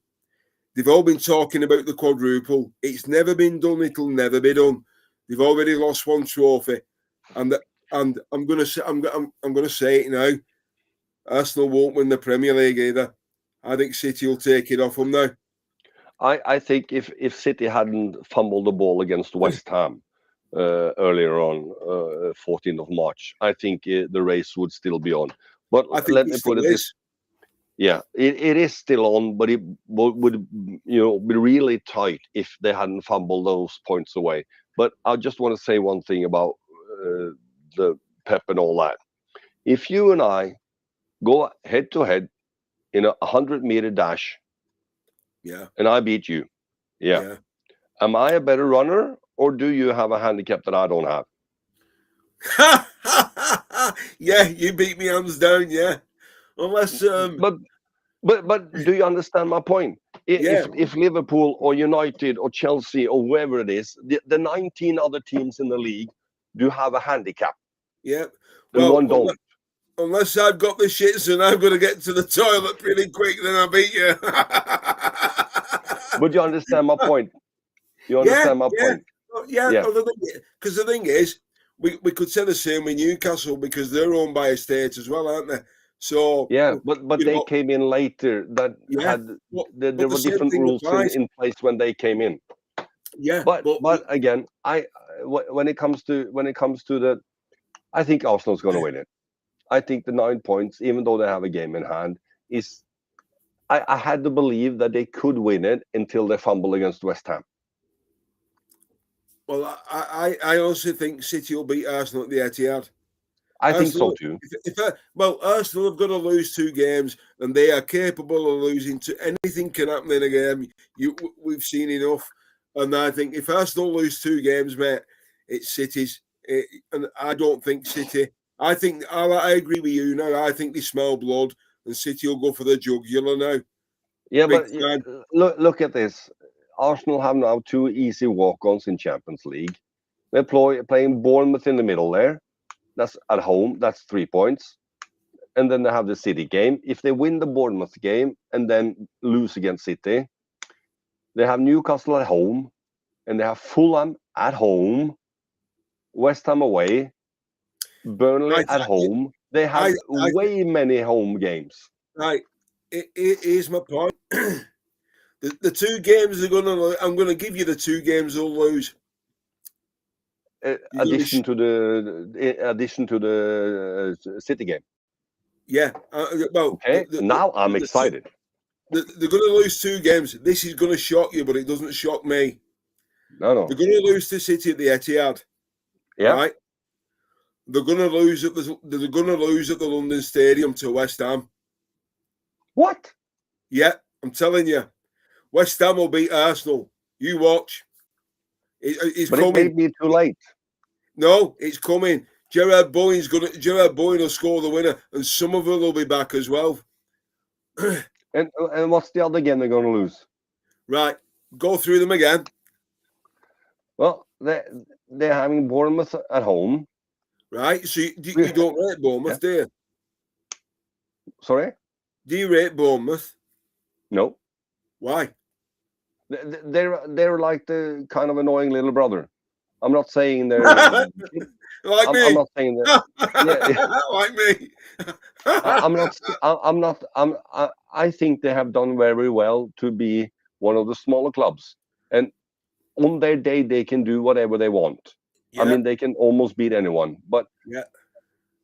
[SPEAKER 1] They've all been talking about the quadruple. It's never been done. It'll never be done. They've already lost 1 trophy, and I'm going to say it now. Arsenal won't win the Premier League either. I think City will take it off them now.
[SPEAKER 2] I think if City hadn't fumbled the ball against West Ham earlier on, 14th of March, I think the race would still be on. But let me put it this. Yeah, it is still on, but it would be really tight if they hadn't fumbled those points away. But I just want to say one thing about the Pep and all that. If you and I go head to head in a 100-meter dash, and I beat you, am I a better runner, or do you have a handicap that I don't have?
[SPEAKER 1] Yeah, you beat me hands down. Yeah, unless
[SPEAKER 2] but do you understand my point? If Liverpool or United or Chelsea or whoever it is, the 19 other teams in the league do have a handicap.
[SPEAKER 1] Yeah,
[SPEAKER 2] well, one don't.
[SPEAKER 1] Unless I've got the shits and I'm going to get to the toilet pretty quick, then I'll beat you.
[SPEAKER 2] But you understand my point. You understand my point.
[SPEAKER 1] Yeah. Because the thing is, we could say the same with Newcastle because they're owned by a state as well, aren't they? So
[SPEAKER 2] but they came in later. That there were different rules in place when they came in.
[SPEAKER 1] Yeah,
[SPEAKER 2] but again, when it comes to the, I think Arsenal's going to win it. I think the 9 points, even though they have a game in hand, is I had to believe that they could win it until they fumble against West Ham.
[SPEAKER 1] Well, I also think City will beat Arsenal at the Etihad.
[SPEAKER 2] I think so too.
[SPEAKER 1] Arsenal have got to lose 2 games, and they are capable of losing. Anything can happen in a game. We've seen enough, and I think if Arsenal lose 2 games, mate, it's City's. And I don't think City. I think I agree with you now. I think they smell blood, and City will go for the jugular now.
[SPEAKER 2] Yeah, but look at this. Arsenal have now 2 easy walk-ons in Champions League. They're playing Bournemouth in the middle there. That's at home. That's 3 points. And then they have the City game. If they win the Bournemouth game and then lose against City, they have Newcastle at home, and they have Fulham at home, West Ham away, Burnley at home. They have way many home games.
[SPEAKER 1] Right. Here's my point. The 2 games I'm going to give you the 2 games they'll lose.
[SPEAKER 2] Addition to the City game.
[SPEAKER 1] Yeah. Well,
[SPEAKER 2] Okay, now I'm excited.
[SPEAKER 1] they're going to lose 2 games. This is going to shock you, but it doesn't shock me.
[SPEAKER 2] No.
[SPEAKER 1] They're going to lose to City at the Etihad.
[SPEAKER 2] Yeah.
[SPEAKER 1] Right? They're going to lose at the London Stadium to West Ham.
[SPEAKER 2] What?
[SPEAKER 1] Yeah, I'm telling you. West Ham will beat Arsenal. You watch. It's
[SPEAKER 2] But
[SPEAKER 1] coming.
[SPEAKER 2] it may be too late.
[SPEAKER 1] No, it's coming. Gerard Bowen will score the winner, and Somerville will be back as well.
[SPEAKER 2] And what's the other game they're going to lose?
[SPEAKER 1] Right, go through them again.
[SPEAKER 2] Well, they're having Bournemouth at home.
[SPEAKER 1] Right, so you don't rate Bournemouth, do you?
[SPEAKER 2] Sorry?
[SPEAKER 1] Do you rate Bournemouth?
[SPEAKER 2] No.
[SPEAKER 1] Why?
[SPEAKER 2] They're like the kind of annoying little brother. I'm not saying they're
[SPEAKER 1] like me.
[SPEAKER 2] I'm not saying that.
[SPEAKER 1] Like me.
[SPEAKER 2] I'm not. I think they have done very well to be one of the smaller clubs, and on their day they can do whatever they want.
[SPEAKER 1] Yeah.
[SPEAKER 2] I mean, they can almost beat anyone, but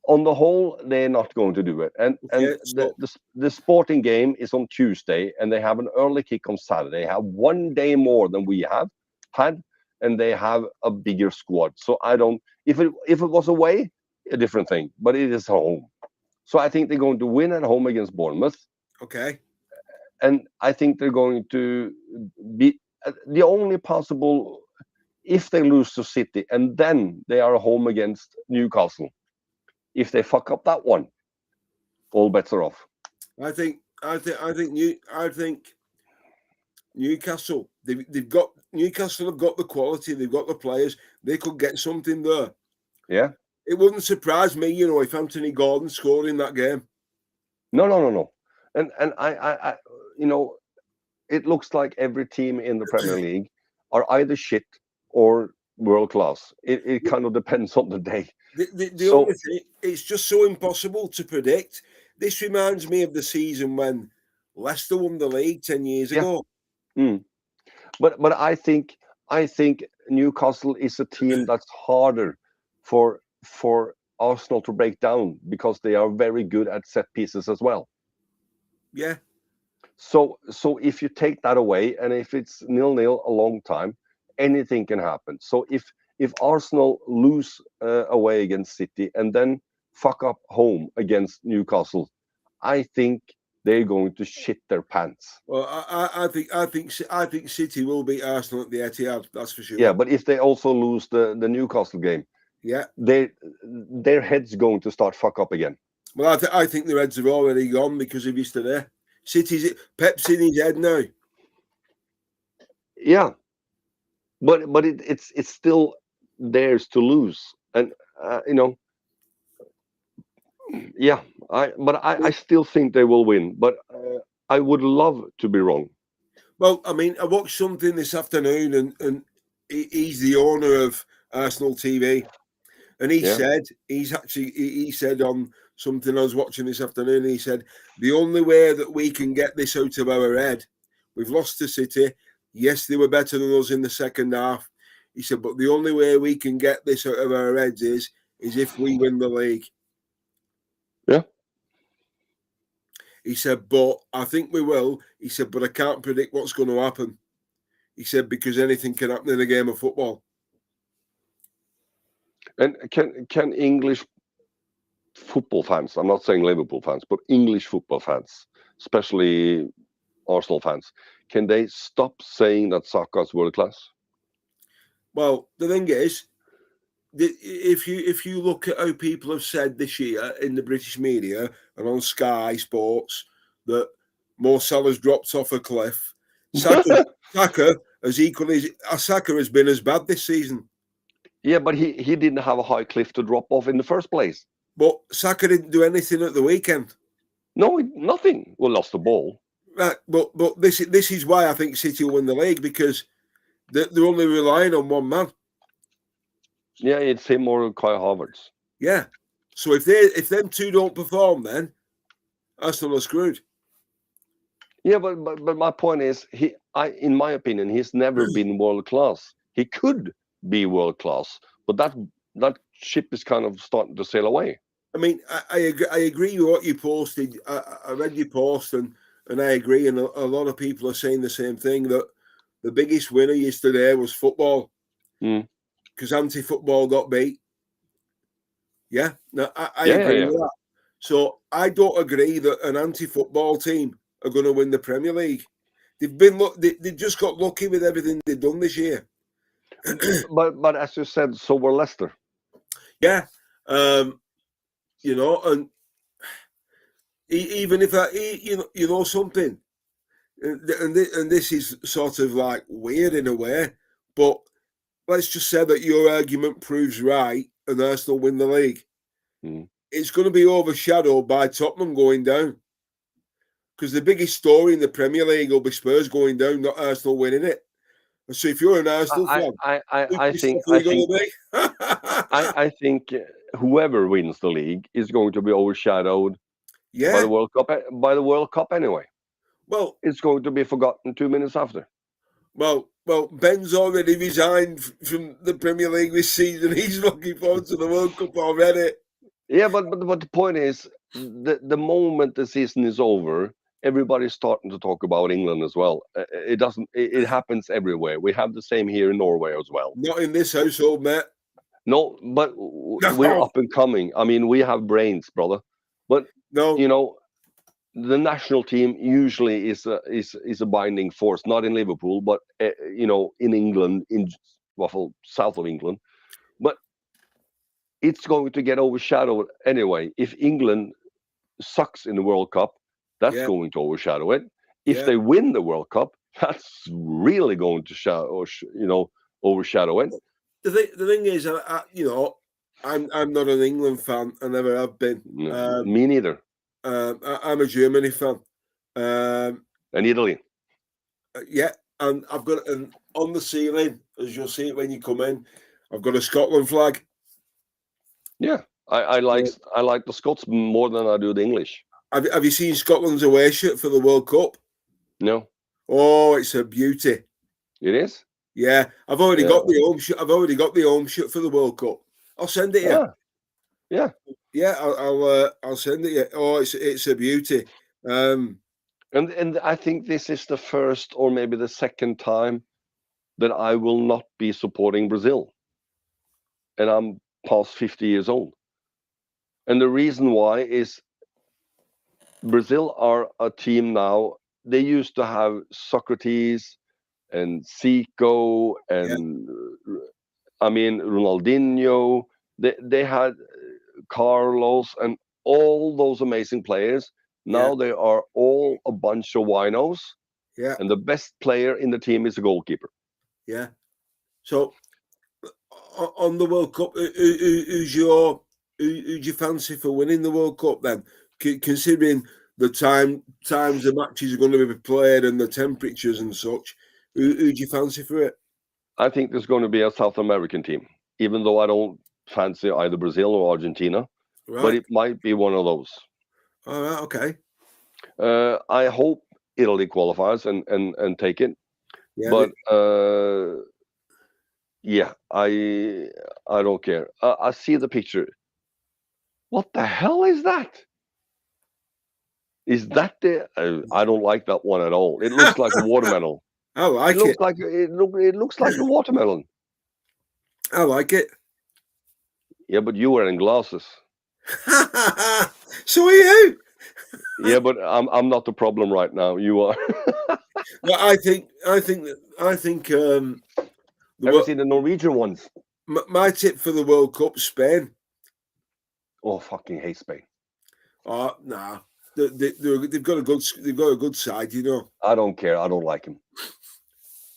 [SPEAKER 2] on the whole, they're not going to do it. And the sporting game is on Tuesday, and they have an early kick on Saturday. They have 1 day more than we have had, and they have a bigger squad. So I don't. If it was away, a different thing, but it is home. So I think they're going to win at home against Bournemouth.
[SPEAKER 1] Okay.
[SPEAKER 2] And I think they're going to be the only possible if they lose to City, and then they are home against Newcastle. If they fuck up that one, all bets are off.
[SPEAKER 1] I think Newcastle. Newcastle have got the quality. They've got the players. They could get something there.
[SPEAKER 2] Yeah.
[SPEAKER 1] It wouldn't surprise me, if Anthony Gordon scored in that game.
[SPEAKER 2] No. And I it looks like every team in the Premier League are either shit or world class. It kind of depends on the day.
[SPEAKER 1] The only thing, it's just so impossible to predict. This reminds me of the season when Leicester won the league 10 years ago.
[SPEAKER 2] But I think Newcastle is a team that's harder for Arsenal to break down because they are very good at set pieces as well.
[SPEAKER 1] Yeah.
[SPEAKER 2] So if you take that away, and if it's 0-0 a long time, anything can happen. So if Arsenal lose away against City and then fuck up home against Newcastle, I think they're going to shit their pants.
[SPEAKER 1] Well, I think City will beat Arsenal at the Etihad. That's for sure.
[SPEAKER 2] Yeah, but if they also lose the Newcastle game, their heads going to start fuck up again.
[SPEAKER 1] Well, I think their heads are already gone because of yesterday. Pep's in his head now.
[SPEAKER 2] Yeah, but it's still theirs to lose, and yeah. I still think they will win, but I would love to be wrong.
[SPEAKER 1] Well, I mean, I watched something this afternoon, and he's the owner of Arsenal TV, and he said on something I was watching this afternoon, he said, the only way that we can get this out of our head, we've lost to City. Yes, they were better than us in the second half. He said, but the only way we can get this out of our heads is if we win the league.
[SPEAKER 2] Yeah.
[SPEAKER 1] He said, but I think we will. He said, but I can't predict what's going to happen. He said, because anything can happen in a game of football.
[SPEAKER 2] And can English football fans, I'm not saying Liverpool fans, but English football fans, especially Arsenal fans, can they stop saying that Saka is world class?
[SPEAKER 1] Well, the thing is, if you look at how people have said this year in the British media and on Sky Sports that Mo Salah's dropped off a cliff, Saka has been as bad this season.
[SPEAKER 2] Yeah, but he didn't have a high cliff to drop off in the first place.
[SPEAKER 1] But Saka didn't do anything at the weekend.
[SPEAKER 2] No, nothing. We lost the ball.
[SPEAKER 1] Right, but this is why I think City will win the league, because they're only relying on one man.
[SPEAKER 2] Yeah, it's him or Kai Havertz.
[SPEAKER 1] Yeah. So if them two don't perform, then Arsenal are screwed.
[SPEAKER 2] Yeah, but my point is, in my opinion, he's never been world class. He could be world class, but that ship is kind of starting to sail away.
[SPEAKER 1] I mean, I agree with what you posted. I read your post, and I agree. And a lot of people are saying the same thing, that the biggest winner yesterday was football, because anti-football got beat. Yeah, no, I agree with that. So I don't agree that an anti-football team are going to win the Premier League. They just got lucky with everything they've done this year.
[SPEAKER 2] but as you said, so were Leicester.
[SPEAKER 1] Yeah, you know, and even if you know something, and this is sort of like weird in a way, but let's just say that your argument proves right and Arsenal win the league. It's going to be overshadowed by Tottenham going down, because the biggest story in the Premier League will be Spurs going down, not Arsenal winning it. So if you're an Arsenal fan,
[SPEAKER 2] I think whoever wins the league is going to be overshadowed by the World Cup. By the World Cup anyway.
[SPEAKER 1] Well,
[SPEAKER 2] it's going to be forgotten 2 minutes after.
[SPEAKER 1] Well, Ben's already resigned from the Premier League this season. He's looking forward to the World Cup already.
[SPEAKER 2] Yeah, but the point is, the moment the season is over, everybody's starting to talk about England as well. It happens everywhere. We have the same here in Norway as well.
[SPEAKER 1] Not in this household, mate.
[SPEAKER 2] No, but we're up and coming. I mean, we have brains, brother. But you know, the national team usually is a binding force, not in Liverpool, but you know, in England, south of England. But it's going to get overshadowed anyway. If England sucks in the World Cup, that's going to overshadow it. If they win the World Cup, that's really going to overshadow it.
[SPEAKER 1] The thing is, you know, I'm not an England fan. I never have been.
[SPEAKER 2] No, me neither.
[SPEAKER 1] I'm a Germany fan.
[SPEAKER 2] And Italy.
[SPEAKER 1] Yeah, and I've got on the ceiling, as you'll see it when you come in, I've got a Scotland flag.
[SPEAKER 2] Yeah, I like the Scots more than I do the English.
[SPEAKER 1] Have you seen Scotland's away shirt for the World Cup?
[SPEAKER 2] No.
[SPEAKER 1] Oh, it's a beauty.
[SPEAKER 2] It is?
[SPEAKER 1] Yeah, I've already got the home shirt. I've already got the home shirt for the World Cup. I'll send it you.
[SPEAKER 2] Yeah.
[SPEAKER 1] I'll send it you. Oh, it's a beauty.
[SPEAKER 2] And I think this is the first or maybe the second time that I will not be supporting Brazil. And I'm past 50 years old. And the reason why is Brazil are a team now. They used to have Socrates and Zico and I mean Ronaldinho. They had Carlos and all those amazing players. Now they are all a bunch of winos.
[SPEAKER 1] Yeah.
[SPEAKER 2] And the best player in the team is a goalkeeper.
[SPEAKER 1] Yeah. So on the World Cup, who's you fancy for winning the World Cup then? Considering the times the matches are going to be played and the temperatures and such, who do you fancy for it?
[SPEAKER 2] I think there's going to be a South American team, even though I don't fancy either Brazil or Argentina. Right. But it might be one of those.
[SPEAKER 1] All right, okay.
[SPEAKER 2] I hope Italy qualifies and take it. Yeah, but I don't care. I see the picture. What the hell is that? Is that the? I don't like that one at all. It looks like a watermelon.
[SPEAKER 1] I like it.
[SPEAKER 2] It looks like a watermelon.
[SPEAKER 1] I like it.
[SPEAKER 2] Yeah, but you wearing glasses.
[SPEAKER 1] So are you.
[SPEAKER 2] Yeah, but I'm not the problem right now. You are.
[SPEAKER 1] Well, I think. Have
[SPEAKER 2] you seen the Norwegian ones?
[SPEAKER 1] My tip for the World Cup, Spain.
[SPEAKER 2] Oh, fucking hate Spain.
[SPEAKER 1] Oh, nah. They've got a good side, you know.
[SPEAKER 2] I don't care. I don't like them.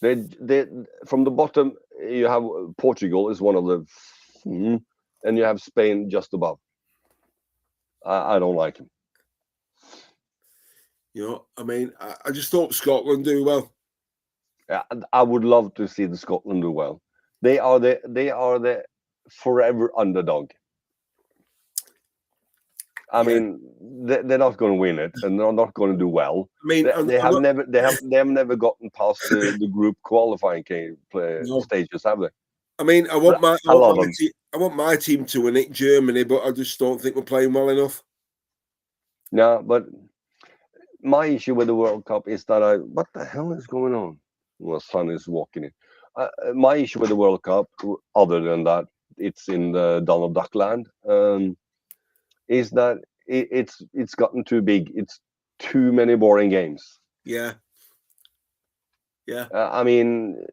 [SPEAKER 2] They from the bottom. You have Portugal is one of the, and you have Spain just above. I don't like them.
[SPEAKER 1] You know, I mean, I just hope Scotland do well.
[SPEAKER 2] I would love to see the Scotland do well. They are the forever underdog. I mean, they're not going to win it, and they're not going to do well. I mean, they have never gotten past the group qualifying stages, have they?
[SPEAKER 1] I mean, I I want my team to win it, Germany, but I just don't think we're playing well enough.
[SPEAKER 2] No, but my issue with the World Cup is that what the hell is going on? My son is walking in. My issue with the World Cup, other than that, it's in the Donald Duck land, is that it's gotten too big. It's too many boring games.
[SPEAKER 1] Yeah.
[SPEAKER 2] I mean,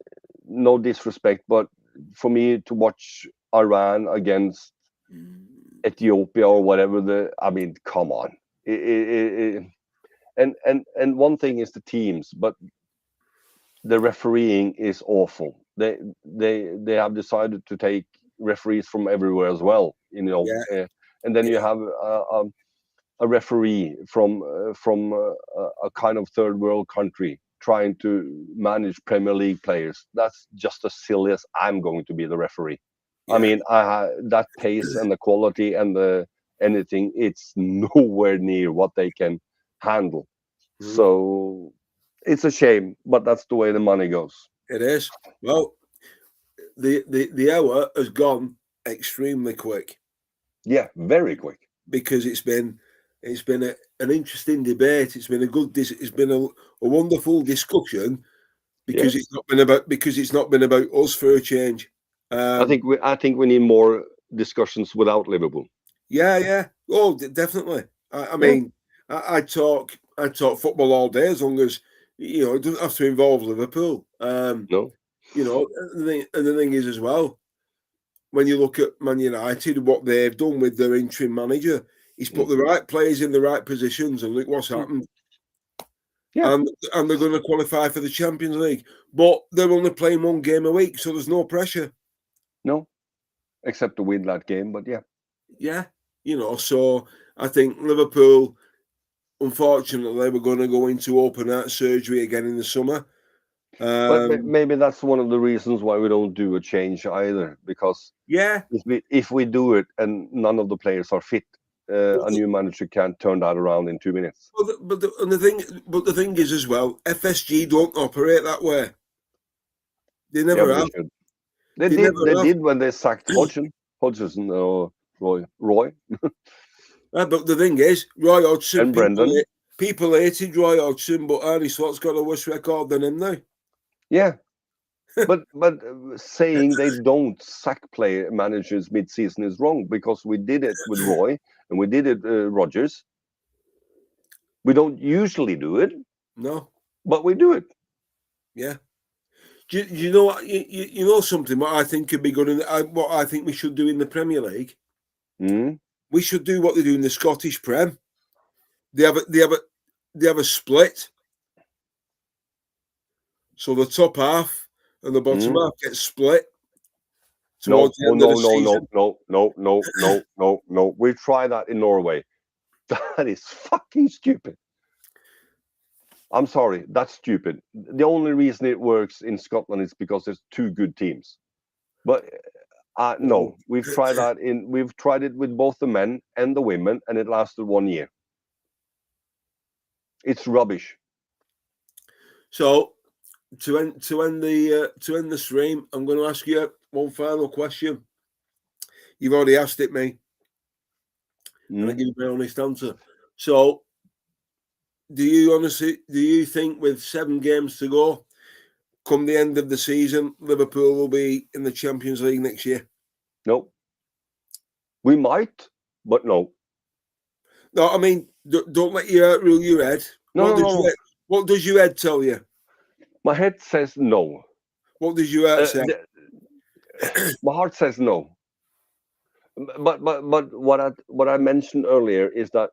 [SPEAKER 2] no disrespect, but for me to watch Iran against Ethiopia or whatever, I mean, come on. And one thing is the teams, but the refereeing is awful. They have decided to take referees from everywhere as well, and then you have a referee from a kind of third world country trying to manage Premier League players. That's just as silly as I'm going to be the referee. Yeah. I mean, that pace and the quality and the anything, it's nowhere near what they can handle. So it's a shame, but that's the way the money goes.
[SPEAKER 1] It is. Well, the hour has gone extremely quick.
[SPEAKER 2] Yeah, very quick.
[SPEAKER 1] Because it's been an interesting debate. It's been it's been a wonderful discussion because it's not been about us for a change.
[SPEAKER 2] I think we need more discussions without Liverpool.
[SPEAKER 1] Yeah. Oh, definitely. I mean, I talk football all day as long as it doesn't have to involve Liverpool.
[SPEAKER 2] No.
[SPEAKER 1] And the thing is as well, when you look at Man United, what they've done with their interim manager, he's put the right players in the right positions, and look what's happened. Yeah. And they're going to qualify for the Champions League, but they're only playing one game a week, so there's no pressure.
[SPEAKER 2] No, except to win that game, but yeah.
[SPEAKER 1] Yeah, so I think Liverpool, unfortunately, we're going to go into open heart surgery again in the summer.
[SPEAKER 2] But maybe that's one of the reasons why we don't do a change either, because if we do it and none of the players are fit, a new manager can't turn that around in 2 minutes.
[SPEAKER 1] But the thing is as well, FSG don't operate that way. They never have.
[SPEAKER 2] They did when they sacked Hodgson or Roy.
[SPEAKER 1] But the thing is, Roy Hodgson
[SPEAKER 2] and Brendan.
[SPEAKER 1] People hated Roy Hodgson, but Arnie Slott's got a worse record than him now.
[SPEAKER 2] Yeah, but saying they don't sack managers mid-season is wrong, because we did it with Roy and we did it Rodgers. We don't usually do it.
[SPEAKER 1] No,
[SPEAKER 2] but we do it.
[SPEAKER 1] Yeah. Do you know what? You know something? What I think could be good what I think we should do in the Premier League. We should do what they do in the Scottish Prem. They have a split. So the top half and the bottom half get split.
[SPEAKER 2] No. We tried that in Norway. That is fucking stupid. I'm sorry, that's stupid. The only reason it works in Scotland is because there's two good teams. But no, we've tried it with both the men and the women, and it lasted 1 year. It's rubbish.
[SPEAKER 1] So to end the stream, I'm going to ask you one final question. You've already asked it me, and I give you my honest answer. So, do you think with 7 games to go, come the end of the season, Liverpool will be in the Champions League next year?
[SPEAKER 2] No. We might, but no.
[SPEAKER 1] No, I mean, don't let your heart rule your head.
[SPEAKER 2] No.
[SPEAKER 1] What does your head tell you?
[SPEAKER 2] My head says no.
[SPEAKER 1] What does your heart say?
[SPEAKER 2] My heart says no. But what I mentioned earlier is that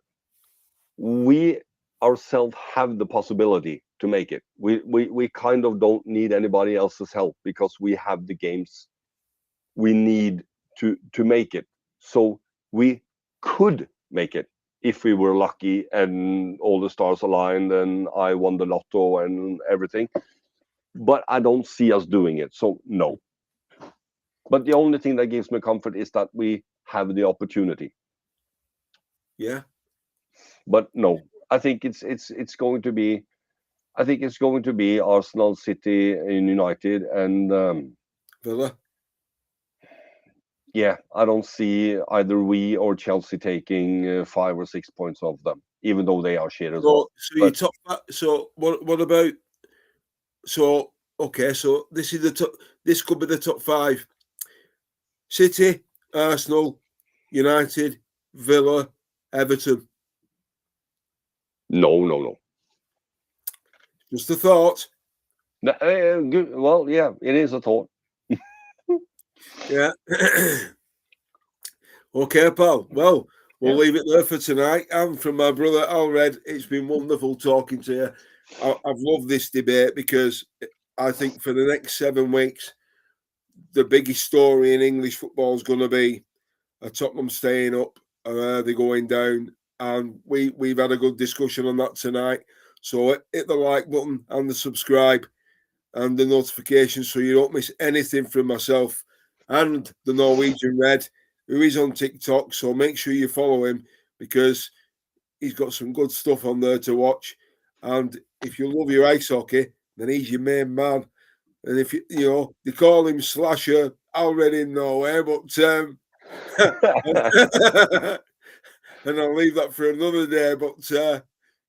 [SPEAKER 2] we ourselves have the possibility to make it. We kind of don't need anybody else's help, because we have the games we need to make it. So we could make it if we were lucky and all the stars aligned and I won the lotto and everything. But I don't see us doing it. So no. But the only thing that gives me comfort is that we have the opportunity.
[SPEAKER 1] Yeah.
[SPEAKER 2] But no, I think it's going to be. I think it's going to be Arsenal, City, and United, and
[SPEAKER 1] Villa.
[SPEAKER 2] yeah, I don't see either we or Chelsea taking 5 or 6 points off them, even though they are shit as well.
[SPEAKER 1] So you top. So what about? So okay, so this is the top. This could be the top 5: City, Arsenal, United, Villa, Everton.
[SPEAKER 2] No.
[SPEAKER 1] Just a thought.
[SPEAKER 2] Good. Well, yeah, it is a thought.
[SPEAKER 1] Yeah. Okay, pal. Well, we'll leave it there for tonight. And from my brother Alred, it's been wonderful talking to you. I've loved this debate because I think for the next 7 weeks, the biggest story in English football is going to be are Tottenham staying up or are they going down? And we've had a good discussion on that tonight. So hit the like button and the subscribe and the notifications so you don't miss anything from myself and the Norwegian Red, who is on TikTok. So make sure you follow him because he's got some good stuff on there to watch. And if you love your ice hockey, then he's your main man. And if you know, they call him Slasher, I already know where, but and I'll leave that for another day. But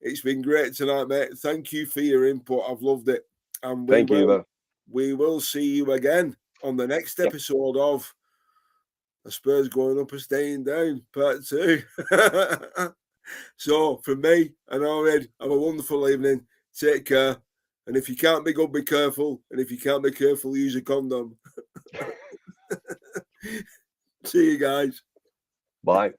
[SPEAKER 1] it's been great tonight, mate. Thank you for your input. I've loved it. And
[SPEAKER 2] Thank you.
[SPEAKER 1] We will see you again on the next episode of The Spurs Going Up and Staying Down, Part 2. So, from me and Alred, have a wonderful evening. Take care. And if you can't be good, be careful. And if you can't be careful, use a condom. See you guys.
[SPEAKER 2] Bye.